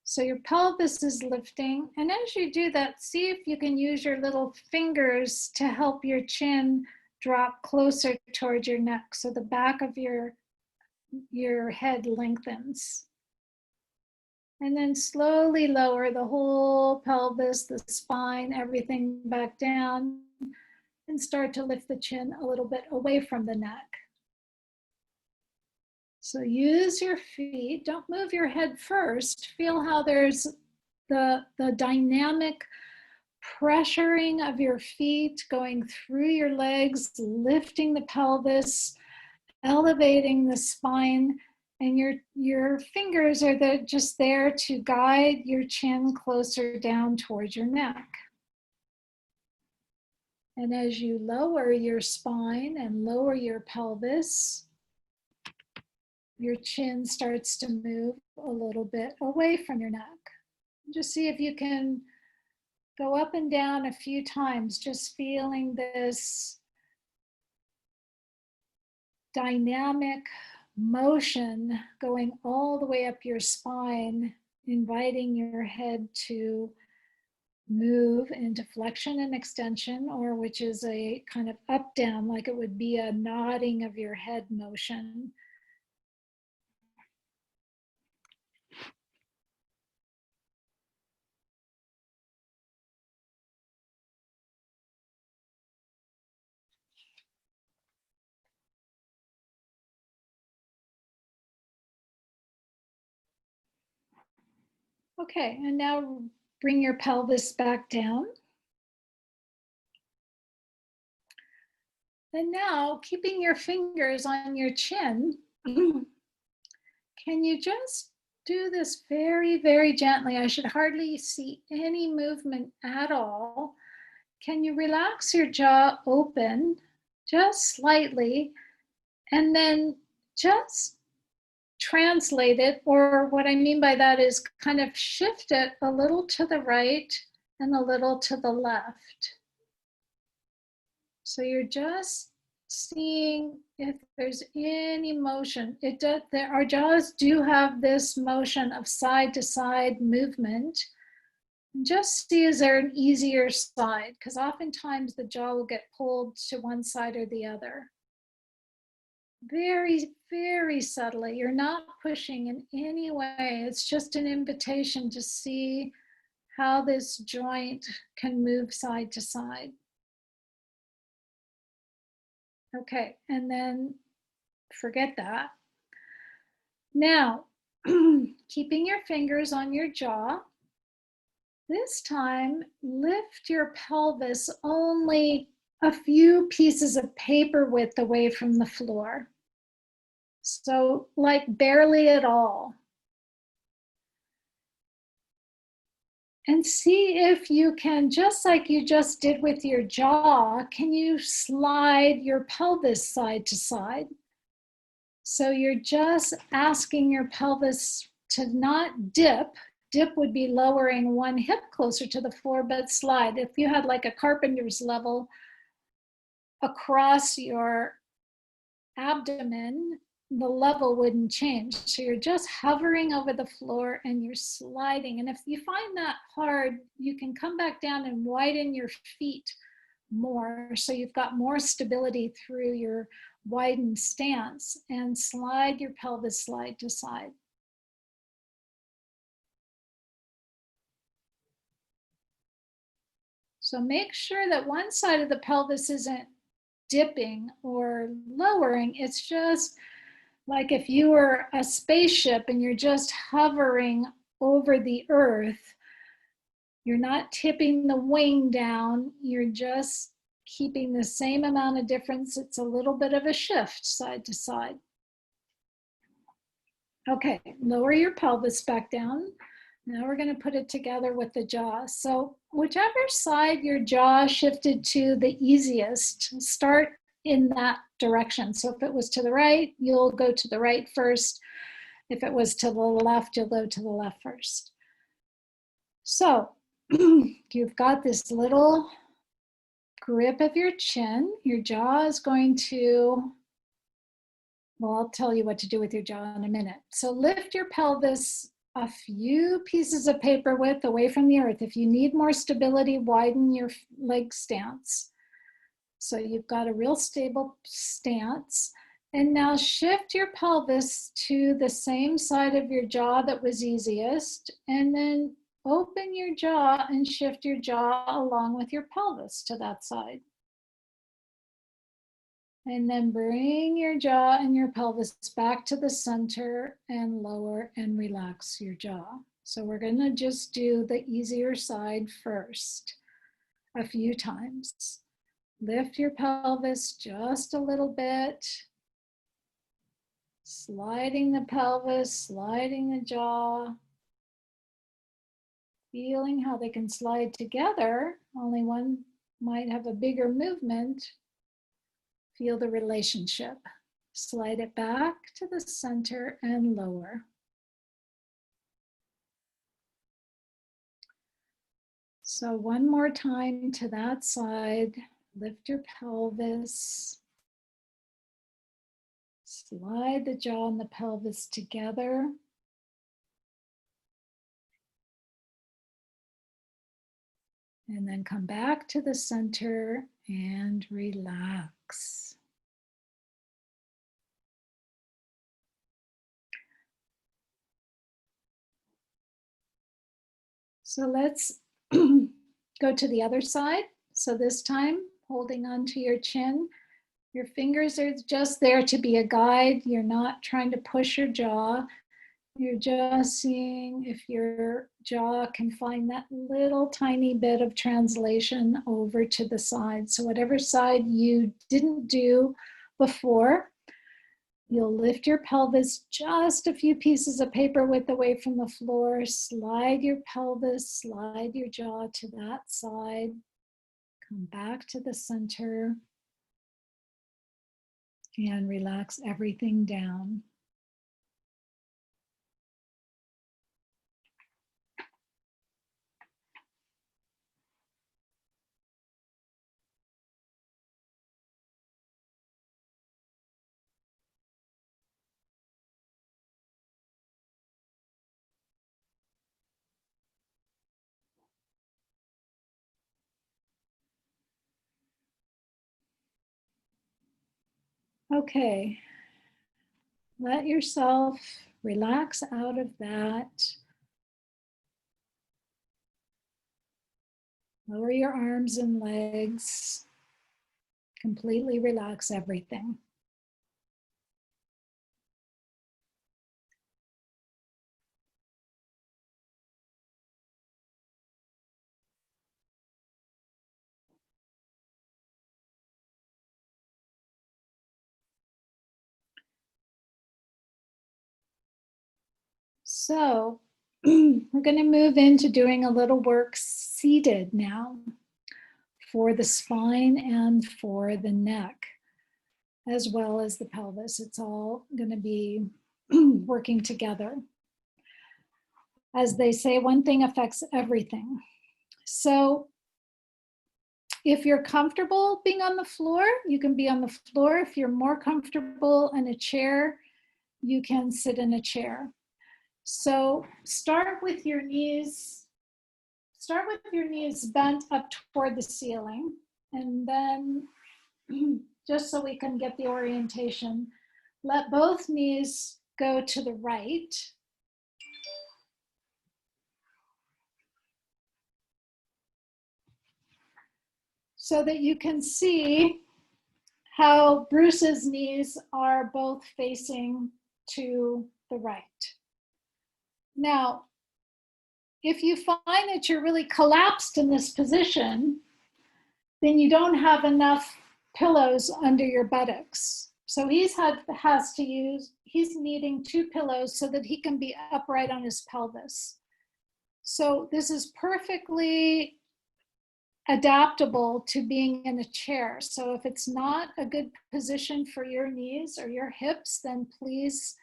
So your pelvis is lifting, and as you do that, see if you can use your little fingers to help your chin drop closer towards your neck so the back of your head lengthens. And then slowly lower the whole pelvis, the spine, everything back down, and start to lift the chin a little bit away from the neck. So use your feet, don't move your head first. Feel how there's the dynamic pressuring of your feet going through your legs, lifting the pelvis, elevating the spine, and your fingers are just there to guide your chin closer down towards your neck. And as you lower your spine and lower your pelvis, your chin starts to move a little bit away from your neck. Just see if you can go up and down a few times, just feeling this dynamic motion going all the way up your spine, inviting your head to move into flexion and extension, or which is a kind of up down, like it would be a nodding of your head motion. Okay, and now bring your pelvis back down. And now, keeping your fingers on your chin, can you just do this very, very gently? I should hardly see any movement at all. Can you relax your jaw open just slightly, and then just translate it, or what I mean by that is kind of shift it a little to the right and a little to the left. So you're just seeing if there's any motion. Our jaws do have this motion of side to side movement. And just see, is there an easier side? Because oftentimes the jaw will get pulled to one side or the other. Very, very subtly. You're not pushing in any way. It's just an invitation to see how this joint can move side to side. Okay, and then forget that. Now, keeping your fingers on your jaw, this time lift your pelvis only a few pieces of paper width away from the floor. So like barely at all. And see if you can, just like you just did with your jaw, can you slide your pelvis side to side? So you're just asking your pelvis to not dip. Dip would be lowering one hip closer to the floor, but slide. If you had like a carpenter's level across your abdomen, the level wouldn't change. So you're just hovering over the floor and you're sliding. And if you find that hard, you can come back down and widen your feet more. So you've got more stability through your widened stance, and slide your pelvis side to side. So make sure that one side of the pelvis isn't dipping or lowering. It's just like if you were a spaceship and you're just hovering over the earth, you're not tipping the wing down, you're just keeping the same amount of difference. It's a little bit of a shift side to side. Okay, lower your pelvis back down. Now we're going to put it together with the jaw. So whichever side your jaw shifted to the easiest, start in that direction. So if it was to the right, you'll go to the right first. If it was to the left, you'll go to the left first. So you've got this little grip of your chin. Your jaw is going to, well, I'll tell you what to do with your jaw in a minute. So lift your pelvis a few pieces of paper width away from the earth. If you need more stability, widen your leg stance. So you've got a real stable stance. And now shift your pelvis to the same side of your jaw that was easiest, and then open your jaw and shift your jaw along with your pelvis to that side. And then bring your jaw and your pelvis back to the center and lower and relax your jaw. So we're going to just do the easier side first a few times. Lift your pelvis just a little bit. Sliding the pelvis, sliding the jaw. Feeling how they can slide together. Only one might have a bigger movement. Feel the relationship. Slide it back to the center and lower. So one more time to that side. Lift your pelvis. Slide the jaw and the pelvis together. And then come back to the center and relax. So let's go to the other side. So this time, holding onto your chin, your fingers are just there to be a guide. You're not trying to push your jaw. You're just seeing if your jaw can find that little tiny bit of translation over to the side. So whatever side you didn't do before, you'll lift your pelvis just a few pieces of paper width away from the floor, slide your pelvis, slide your jaw to that side, come back to the center, and relax everything down. Okay, let yourself relax out of that. Lower your arms and legs. Completely relax everything. So we're going to move into doing a little work seated now for the spine and for the neck, as well as the pelvis. It's all going to be working together. As they say, one thing affects everything. So if you're comfortable being on the floor, you can be on the floor. If you're more comfortable in a chair, you can sit in a chair. So start with your knees bent up toward the ceiling, and then just so we can get the orientation, let both knees go to the right. So that you can see how Bruce's knees are both facing to the right. Now, if you find that you're really collapsed in this position, then you don't have enough pillows under your buttocks. So he's needing 2 pillows so that he can be upright on his pelvis. So this is perfectly adaptable to being in a chair. So if it's not a good position for your knees or your hips, then please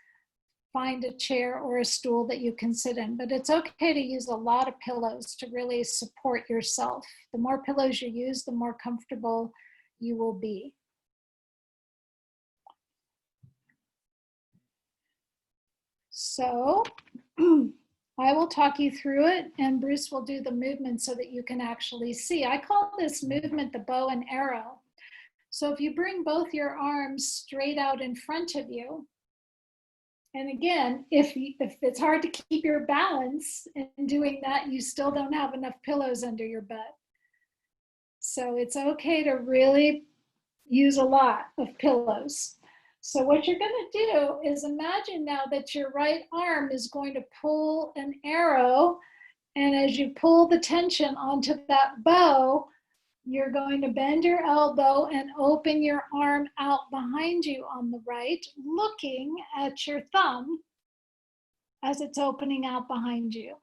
find a chair or a stool that you can sit in. But it's okay to use a lot of pillows to really support yourself. The more pillows you use, the more comfortable you will be. So I will talk you through it, and Bruce will do the movement so that you can actually see. I call this movement the bow and arrow. So if you bring both your arms straight out in front of you, and again, if it's hard to keep your balance in doing that, you still don't have enough pillows under your butt. So it's okay to really use a lot of pillows. So what you're going to do is imagine now that your right arm is going to pull an arrow, and as you pull the tension onto that bow, you're going to bend your elbow and open your arm out behind you on the right, looking at your thumb as it's opening out behind you.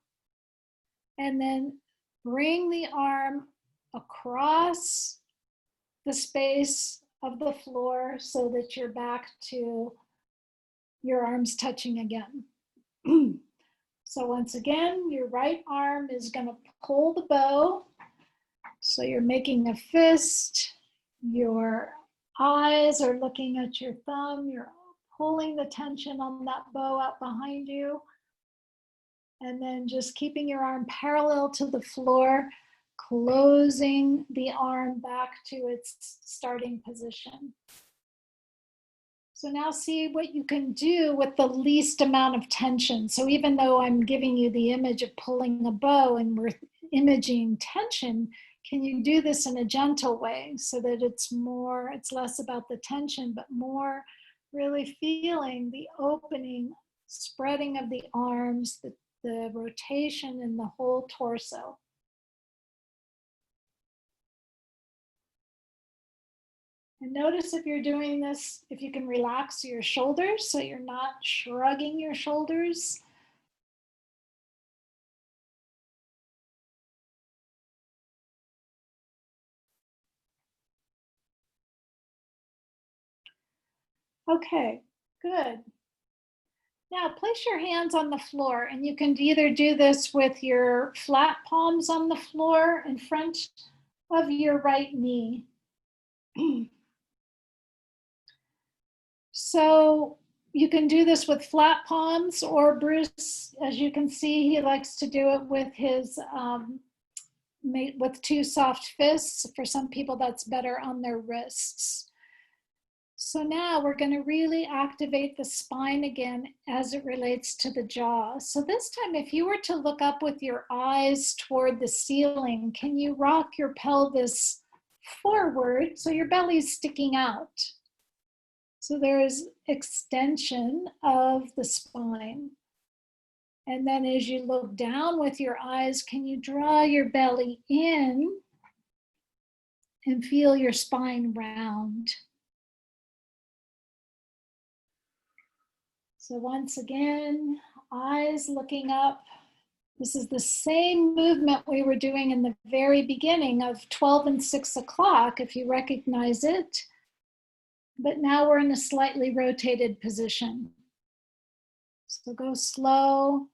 And then bring the arm across the space of the floor so that you're back to your arms touching again. So once again, your right arm is going to pull the bow. So you're making a fist. Your eyes are looking at your thumb. You're pulling the tension on that bow out behind you. And then just keeping your arm parallel to the floor, closing the arm back to its starting position. So now see what you can do with the least amount of tension. So even though I'm giving you the image of pulling a bow and we're imaging tension, can you do this in a gentle way so that it's less about the tension, but more really feeling the opening spreading of the arms, the rotation in the whole torso. And notice if you're doing this, if you can relax your shoulders so you're not shrugging your shoulders. Okay, good. Now place your hands on the floor, and you can either do this with your flat palms on the floor in front of your right knee. So you can do this with flat palms, or Bruce, as you can see, he likes to do it with his with two soft fists. For some people, that's better on their wrists. So now we're going to really activate the spine again as it relates to the jaw. So this time, if you were to look up with your eyes toward the ceiling, can you rock your pelvis forward so your belly's sticking out? So there's extension of the spine. And then as you look down with your eyes, can you draw your belly in and feel your spine round? So once again, eyes looking up. This is the same movement we were doing in the very beginning of 12 and 6 o'clock, if you recognize it. But now we're in a slightly rotated position. So go slow.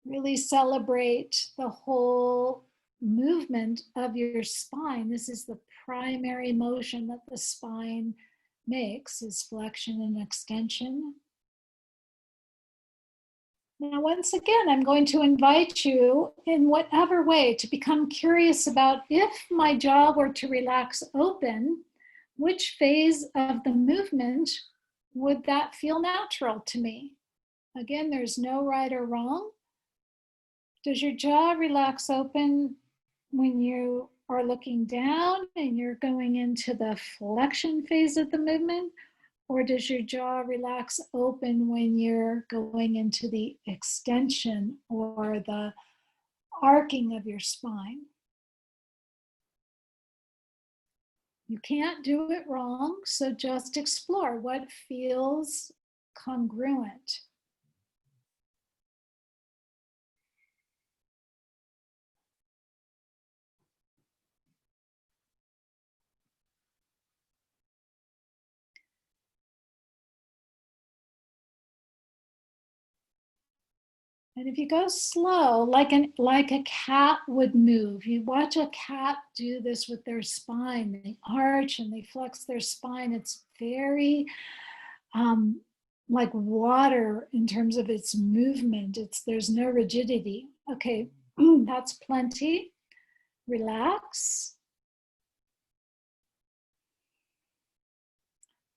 Really celebrate the whole movement of your spine. This is the primary motion that the spine makes, is flexion and extension. Now, once again, I'm going to invite you in whatever way to become curious about, if my jaw were to relax open, which phase of the movement would that feel natural to me? Again, there's no right or wrong. Does your jaw relax open when you are looking down and you're going into the flexion phase of the movement? Or does your jaw relax open when you're going into the extension or the arcing of your spine? You can't do it wrong, so just explore what feels congruent. And if you go slow, like a cat would move, you watch a cat do this with their spine. They arch and they flex their spine. It's very like water in terms of its movement. There's no rigidity. Okay, that's plenty. Relax.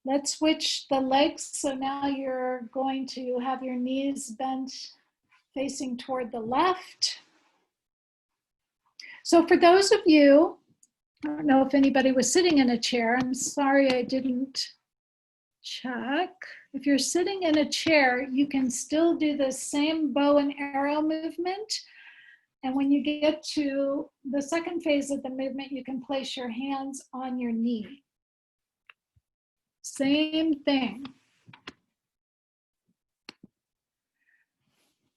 Let's switch the legs. So now you're going to have your knees bent facing toward the left. So for those of you, I don't know if anybody was sitting in a chair. I'm sorry I didn't check. If you're sitting in a chair, you can still do the same bow and arrow movement. And when you get to the second phase of the movement, you can place your hands on your knee. Same thing.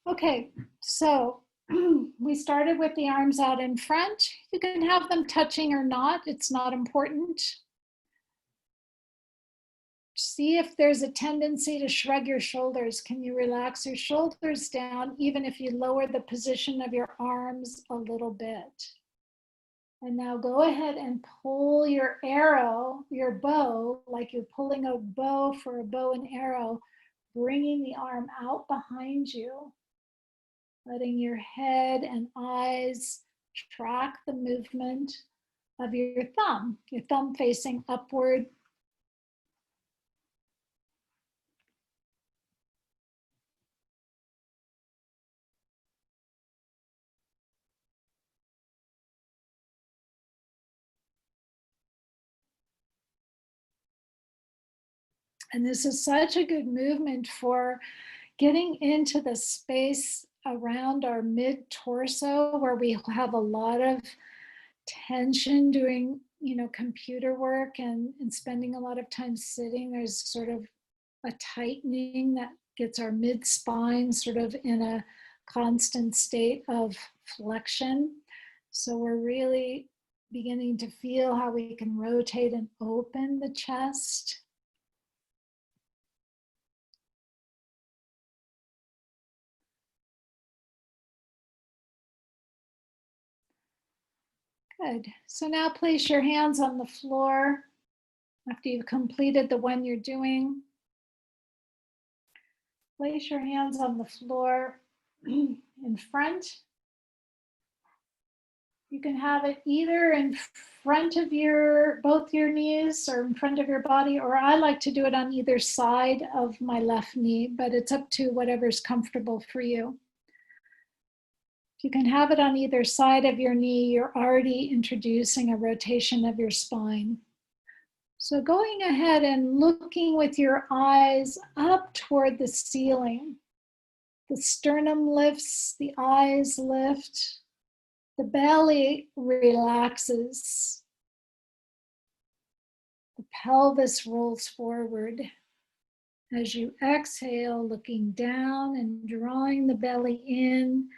Okay, so we started with the arms out in front. You can have them touching or not, it's not important. See if there's a tendency to shrug your shoulders. Can you relax your shoulders down even if you lower the position of your arms a little bit? And now go ahead and pull your arrow, your bow, like you're pulling a bow for a bow and arrow, bringing the arm out behind you. Letting your head and eyes track the movement of your thumb facing upward. And this is such a good movement for getting into the space around our mid-torso where we have a lot of tension doing, computer work and spending a lot of time sitting. There's sort of a tightening that gets our mid-spine sort of in a constant state of flexion. So we're really beginning to feel how we can rotate and open the chest. Good. So now place your hands on the floor after you've completed the one you're doing. Place your hands on the floor in front. You can have it either in front of both your knees or in front of your body, or I like to do it on either side of my left knee, but it's up to whatever's comfortable for you. If you can have it on either side of your knee, you're already introducing a rotation of your spine. So going ahead and looking with your eyes up toward the ceiling. The sternum lifts, the eyes lift, the belly relaxes. The pelvis rolls forward. As you exhale, looking down and drawing the belly in,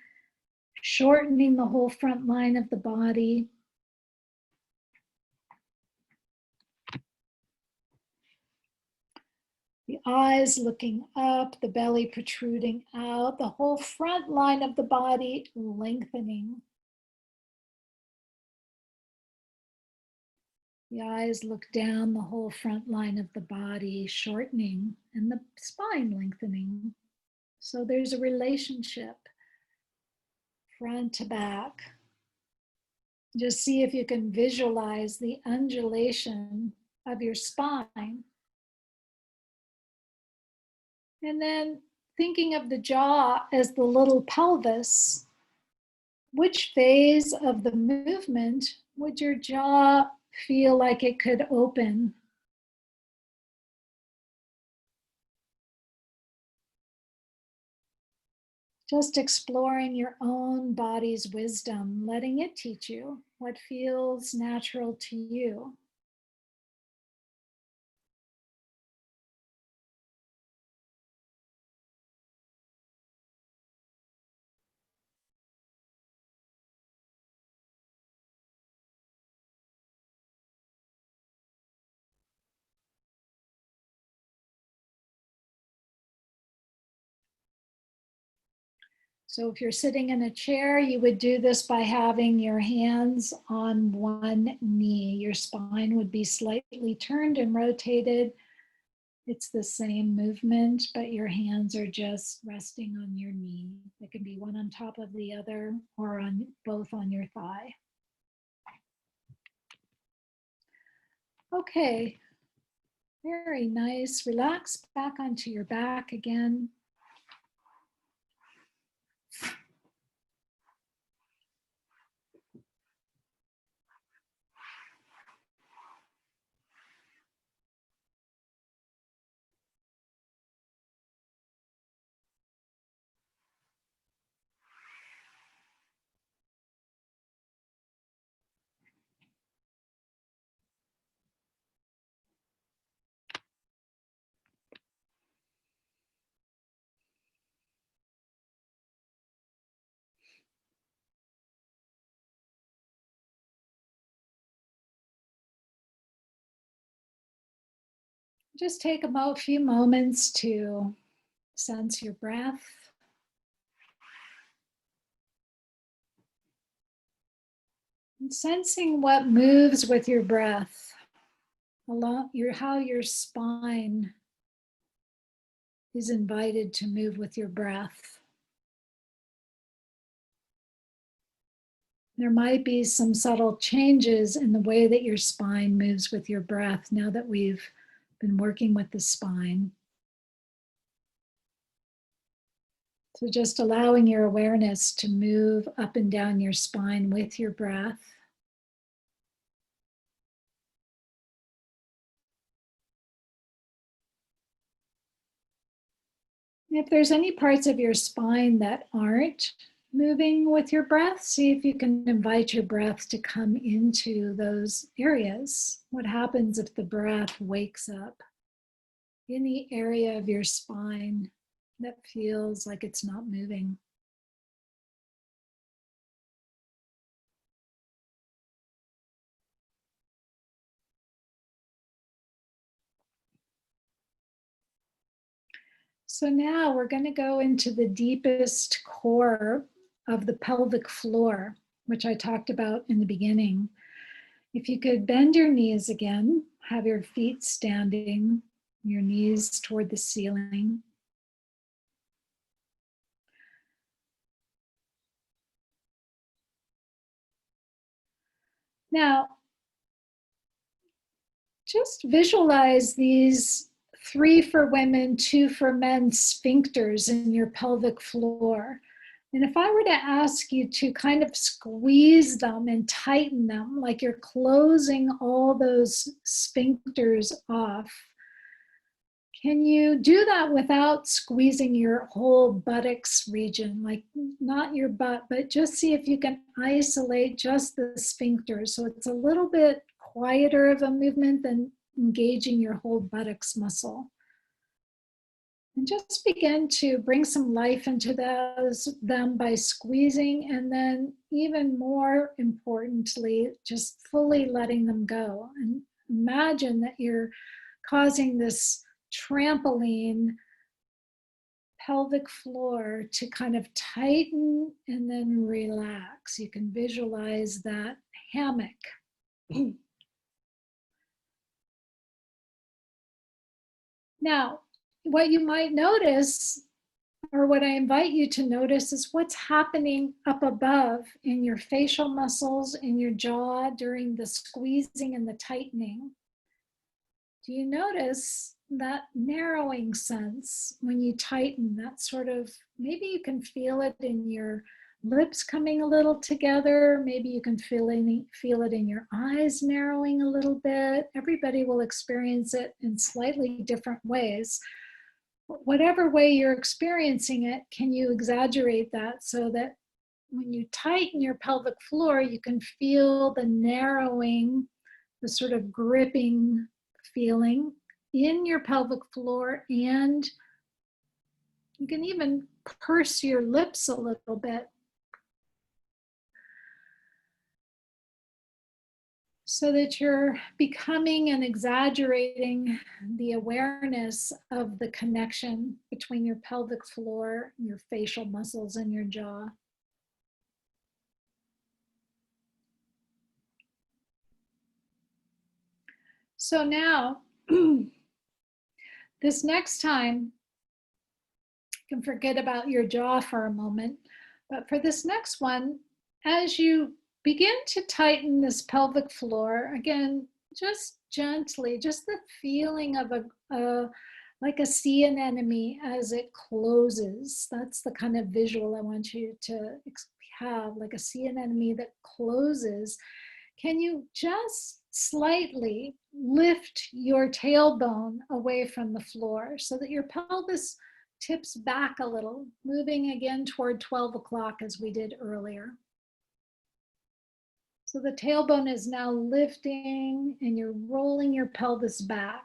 shortening the whole front line of the body. The eyes looking up, the belly protruding out, the whole front line of the body lengthening. The eyes look down, the whole front line of the body shortening and the spine lengthening. So there's a relationship, front to back. Just see if you can visualize the undulation of your spine. And then thinking of the jaw as the little pelvis, which phase of the movement would your jaw feel like it could open? Just exploring your own body's wisdom, letting it teach you what feels natural to you. So if you're sitting in a chair, you would do this by having your hands on one knee. Your spine would be slightly turned and rotated. It's the same movement, but your hands are just resting on your knee. It can be one on top of the other or on both on your thigh. Okay, very nice. Relax back onto your back again. Just take a few moments to sense your breath. And sensing what moves with your breath, how your spine is invited to move with your breath. There might be some subtle changes in the way that your spine moves with your breath now that we've been working with the spine. So just allowing your awareness to move up and down your spine with your breath. If there's any parts of your spine that aren't moving with your breath, see if you can invite your breath to come into those areas. What happens if the breath wakes up any area of your spine that feels like it's not moving? So now we're going to go into the deepest core of the pelvic floor, which I talked about in the beginning. If you could bend your knees again, have your feet standing, your knees toward the ceiling. Now, just visualize these 3 for women, 2 for men sphincters in your pelvic floor. And if I were to ask you to kind of squeeze them and tighten them, like you're closing all those sphincters off, can you do that without squeezing your whole buttocks region, like not your butt, but just see if you can isolate just the sphincters. So it's a little bit quieter of a movement than engaging your whole buttocks muscle. And just begin to bring some life into them by squeezing, and then even more importantly, just fully letting them go. And imagine that you're causing this trampoline pelvic floor to kind of tighten and then relax. You can visualize that hammock. Now, what you might notice, or what I invite you to notice, is what's happening up above in your facial muscles, in your jaw during the squeezing and the tightening. Do you notice that narrowing sense when you tighten? That sort of, maybe you can feel it in your lips coming a little together. Maybe you can feel it in your eyes narrowing a little bit. Everybody will experience it in slightly different ways. Whatever way you're experiencing it, can you exaggerate that so that when you tighten your pelvic floor, you can feel the narrowing, the sort of gripping feeling in your pelvic floor, and you can even purse your lips a little bit so that you're becoming and exaggerating the awareness of the connection between your pelvic floor, your facial muscles, and your jaw. So now, this next time, you can forget about your jaw for a moment, but for this next one, as you begin to tighten this pelvic floor, again, just gently, just the feeling of like a sea anemone as it closes. That's the kind of visual I want you to have, like a sea anemone that closes. Can you just slightly lift your tailbone away from the floor so that your pelvis tips back a little, moving again toward 12 o'clock as we did earlier. So the tailbone is now lifting and you're rolling your pelvis back.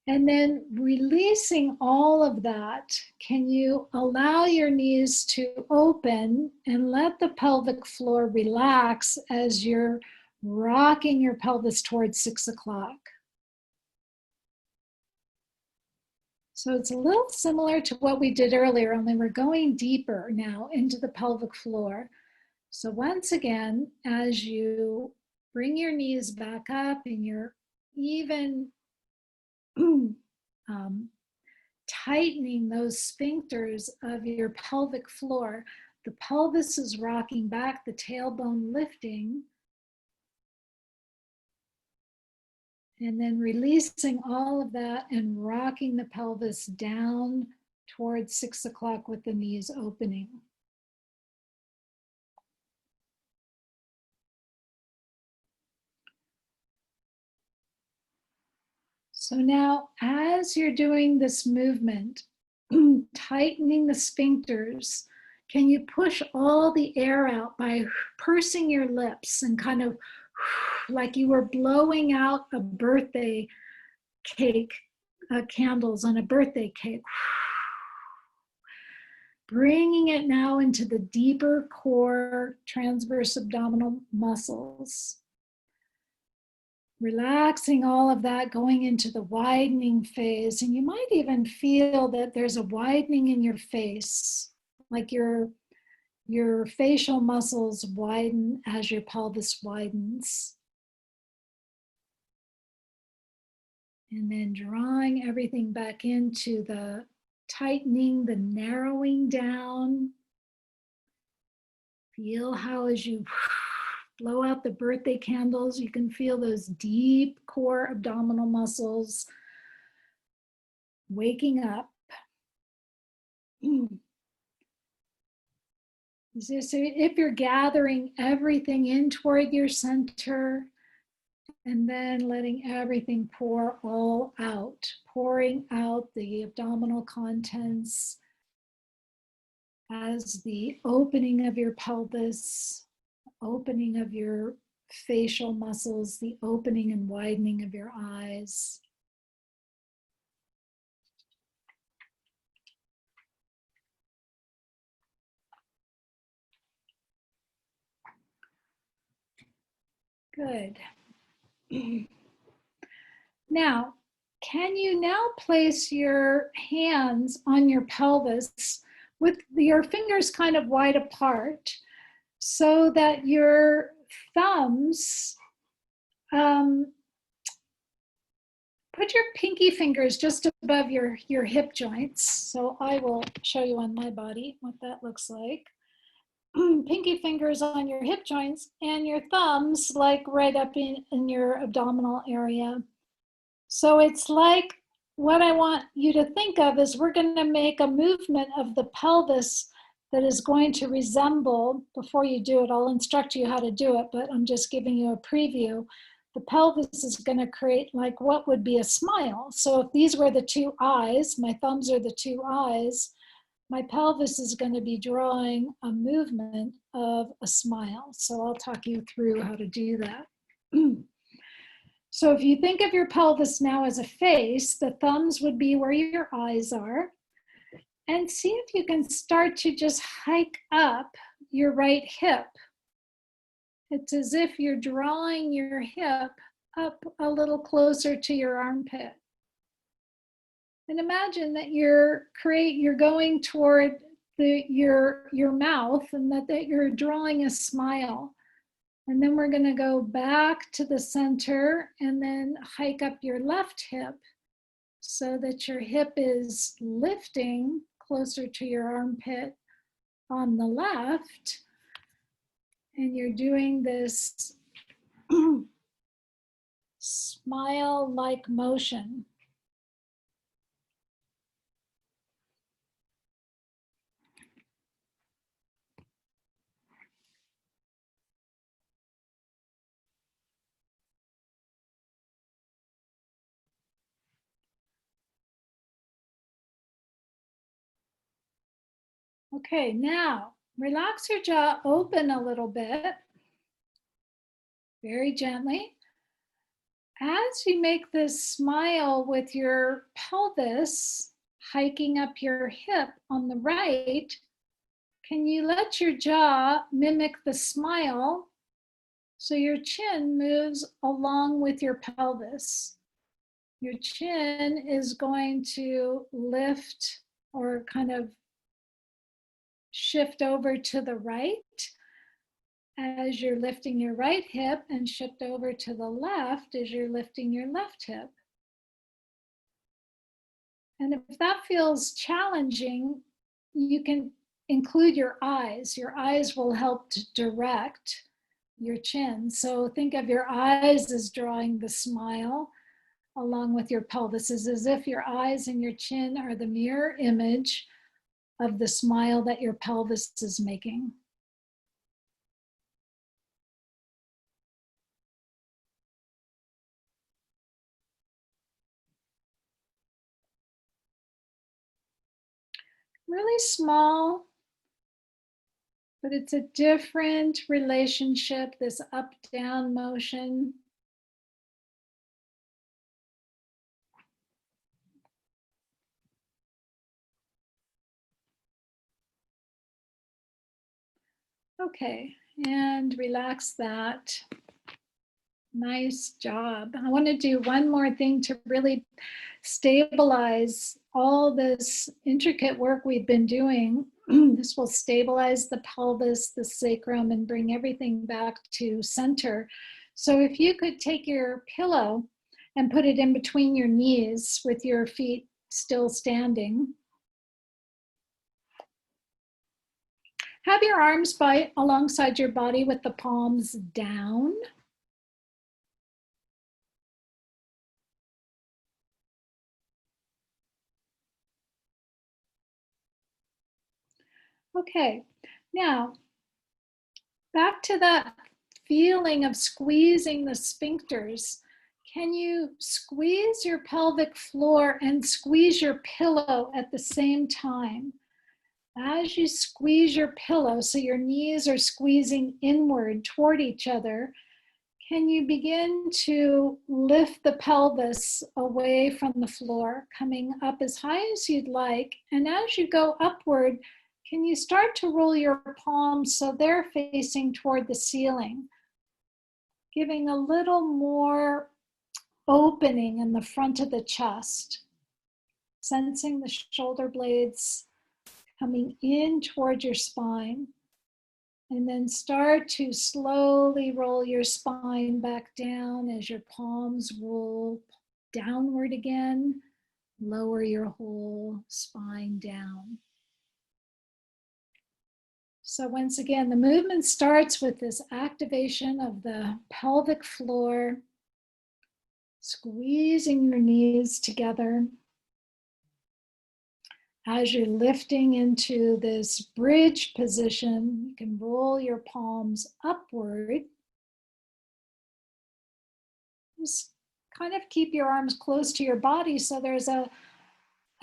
And then releasing all of that, can you allow your knees to open and let the pelvic floor relax as you're rocking your pelvis towards 6 o'clock? So it's a little similar to what we did earlier, only we're going deeper now into the pelvic floor. So once again, as you bring your knees back up and you're even tightening those sphincters of your pelvic floor, the pelvis is rocking back, the tailbone lifting, and then releasing all of that and rocking the pelvis down towards 6 o'clock with the knees opening. So now, as you're doing this movement, tightening the sphincters. Can you push all the air out by pursing your lips and kind of like you were blowing out a birthday cake, candles on a birthday cake. Bringing it now into the deeper core transverse abdominal muscles. Relaxing all of that, going into the widening phase. And you might even feel that there's a widening in your face, like your facial muscles widen as your pelvis widens. And then drawing everything back into the tightening, the narrowing down. Feel how as you blow out the birthday candles, you can feel those deep core abdominal muscles waking up. So if you're gathering everything in toward your center, and then letting everything pour all out, pouring out the abdominal contents as the opening of your pelvis, opening of your facial muscles, the opening and widening of your eyes. Good. Now, can you now place your hands on your pelvis with your fingers kind of wide apart so that your thumbs, put your pinky fingers just above your hip joints. So I will show you on my body what that looks like. Pinky fingers on your hip joints and your thumbs like right up in your abdominal area. So it's like what I want you to think of is we're going to make a movement of the pelvis that is going to resemble, before you do it, I'll instruct you how to do it, but I'm just giving you a preview. The pelvis is going to create like what would be a smile. So if these were the two eyes, my thumbs are the two eyes, my pelvis is going to be drawing a movement of a smile. So I'll talk you through how to do that. So if you think of your pelvis now as a face, the thumbs would be where your eyes are. And see if you can start to just hike up your right hip. It's as if you're drawing your hip up a little closer to your armpit. And imagine that you're going toward your mouth and that you're drawing a smile. And then we're going to go back to the center and then hike up your left hip so that your hip is lifting closer to your armpit on the left. And you're doing this smile-like motion. Okay, now relax your jaw open a little bit, very gently. As you make this smile with your pelvis hiking up your hip on the right, can you let your jaw mimic the smile so your chin moves along with your pelvis? Your chin is going to lift or kind of shift over to the right as you're lifting your right hip and shift over to the left as you're lifting your left hip. And if that feels challenging, you can include your eyes. Your eyes will help to direct your chin. So think of your eyes as drawing the smile along with your pelvis. It's as if your eyes and your chin are the mirror image of the smile that your pelvis is making. really small, but it's a different relationship, this up-down motion. Okay, and relax that. Nice job. I want to do one more thing to really stabilize all this intricate work we've been doing. This will stabilize the pelvis, the sacrum, and bring everything back to center. So if you could take your pillow and put it in between your knees with your feet still standing. Have your arms by alongside your body with the palms down. Okay, now back to that feeling of squeezing the sphincters. Can you squeeze your pelvic floor and squeeze your pillow at the same time? As you squeeze your pillow, so your knees are squeezing inward toward each other, can you begin to lift the pelvis away from the floor, coming up as high as you'd like? And as you go upward, can you start to roll your palms so they're facing toward the ceiling, giving a little more opening in the front of the chest, sensing the shoulder blades coming in toward your spine, and then start to slowly roll your spine back down as your palms roll downward again. Lower your whole spine down. So once again, the movement starts with this activation of the pelvic floor, squeezing your knees together. As you're lifting into this bridge position, you can roll your palms upward. Just kind of keep your arms close to your body so there's a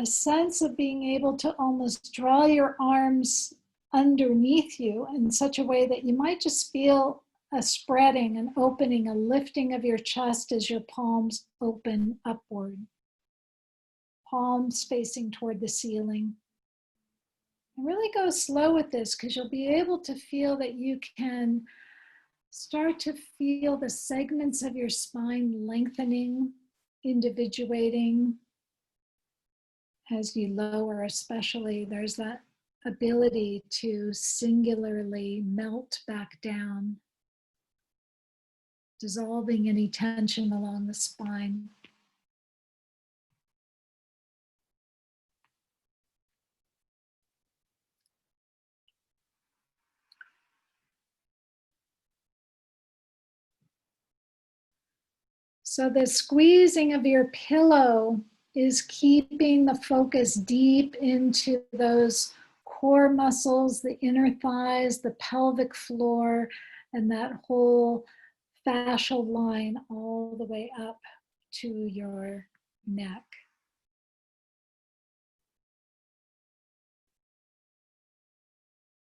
sense of being able to almost draw your arms underneath you in such a way that you might just feel a spreading, an opening, a lifting of your chest as your palms open upward. Palms facing toward the ceiling. And really go slow with this because you'll be able to feel that you can start to feel the segments of your spine lengthening, individuating. As you lower, especially, there's that ability to singularly melt back down, dissolving any tension along the spine. So the squeezing of your pillow is keeping the focus deep into those core muscles, the inner thighs, the pelvic floor, and that whole fascial line all the way up to your neck.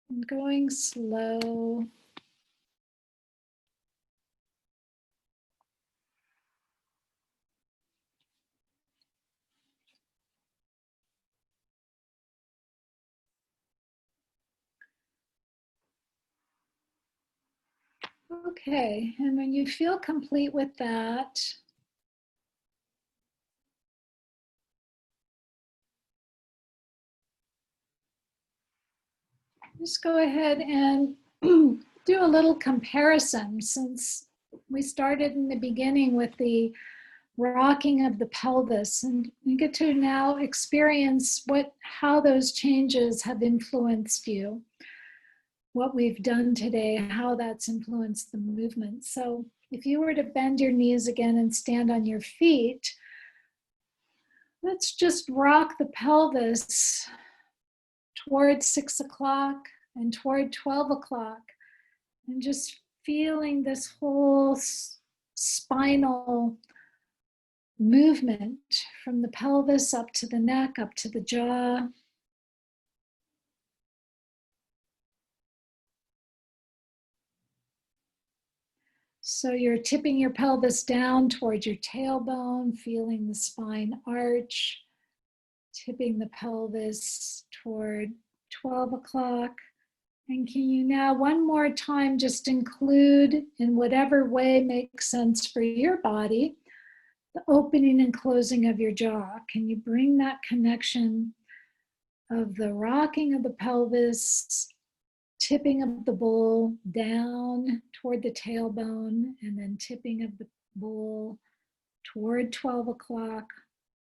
And going slow. Okay, and when you feel complete with that, just go ahead and do a little comparison, since we started in the beginning with the rocking of the pelvis, and you get to now experience how those changes have influenced you, what we've done today, how that's influenced the movement. So if you were to bend your knees again and stand on your feet, let's just rock the pelvis toward 6 o'clock and toward 12 o'clock, and just feeling this whole spinal movement from the pelvis up to the neck, up to the jaw. So you're tipping your pelvis down towards your tailbone, feeling the spine arch, tipping the pelvis toward 12 o'clock. And can you now one more time just include, in whatever way makes sense for your body, the opening and closing of your jaw? Can you bring that connection of the rocking of the pelvis, tipping of the bowl down toward the tailbone, and then tipping of the bowl toward 12 o'clock,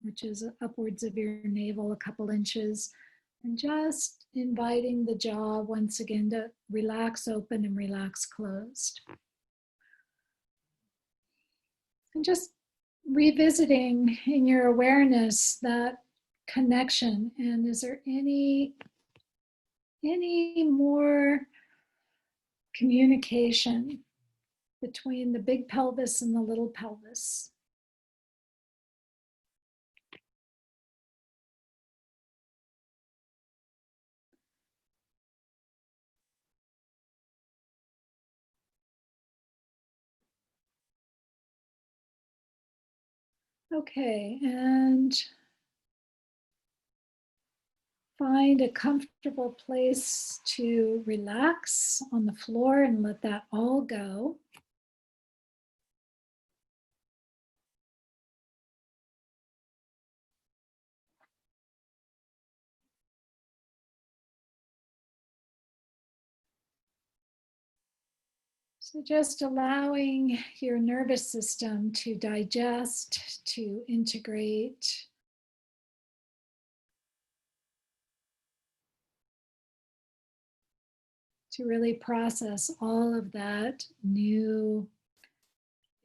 which is upwards of your navel a couple inches, and just inviting the jaw once again to relax open and relax closed. And just revisiting in your awareness that connection. And is there any more communication between the big pelvis and the little pelvis? Okay, and find a comfortable place to relax on the floor and let that all go. So just allowing your nervous system to digest, to integrate, to really process all of that new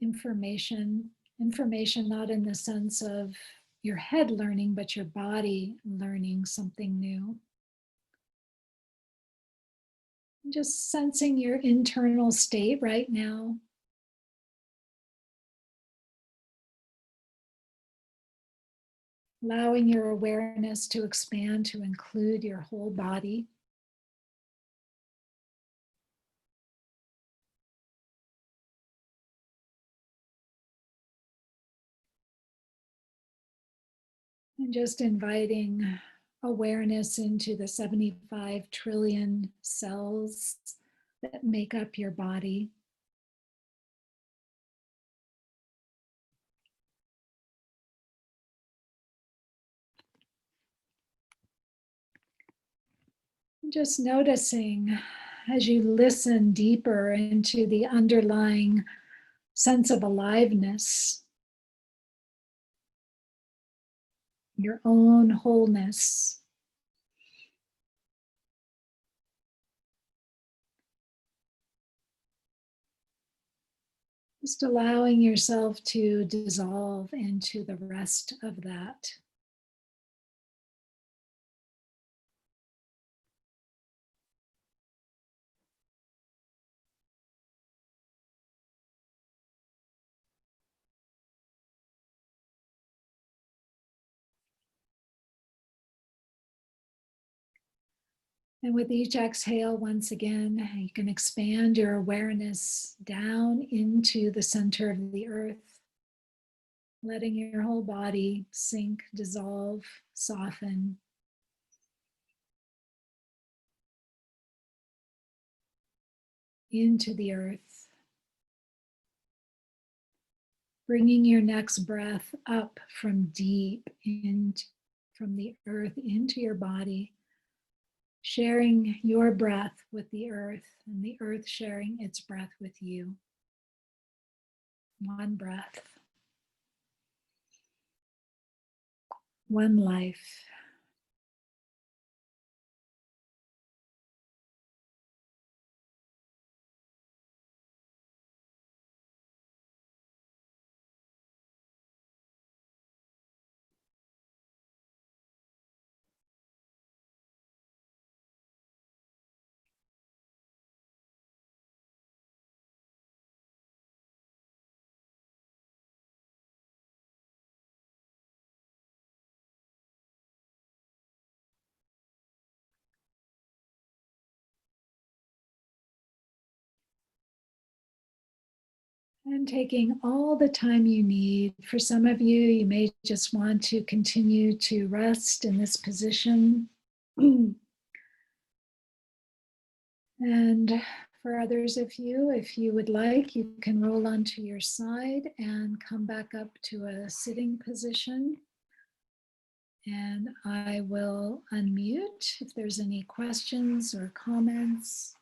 information not in the sense of your head learning, but your body learning something new. Just sensing your internal state right now. Allowing your awareness to expand to include your whole body. And just inviting awareness into the 75 trillion cells that make up your body. Just noticing as you listen deeper into the underlying sense of aliveness, your own wholeness. Just allowing yourself to dissolve into the rest of that. And with each exhale, once again, you can expand your awareness down into the center of the earth, letting your whole body sink, dissolve, soften. Into the earth. Bringing your next breath up from deep from the earth into your body. Sharing your breath with the earth and the earth sharing its breath with you. One breath. One life. And taking all the time you need. For some of you, you may just want to continue to rest in this position. And for others of you, if you would like, you can roll onto your side and come back up to a sitting position. And I will unmute if there's any questions or comments.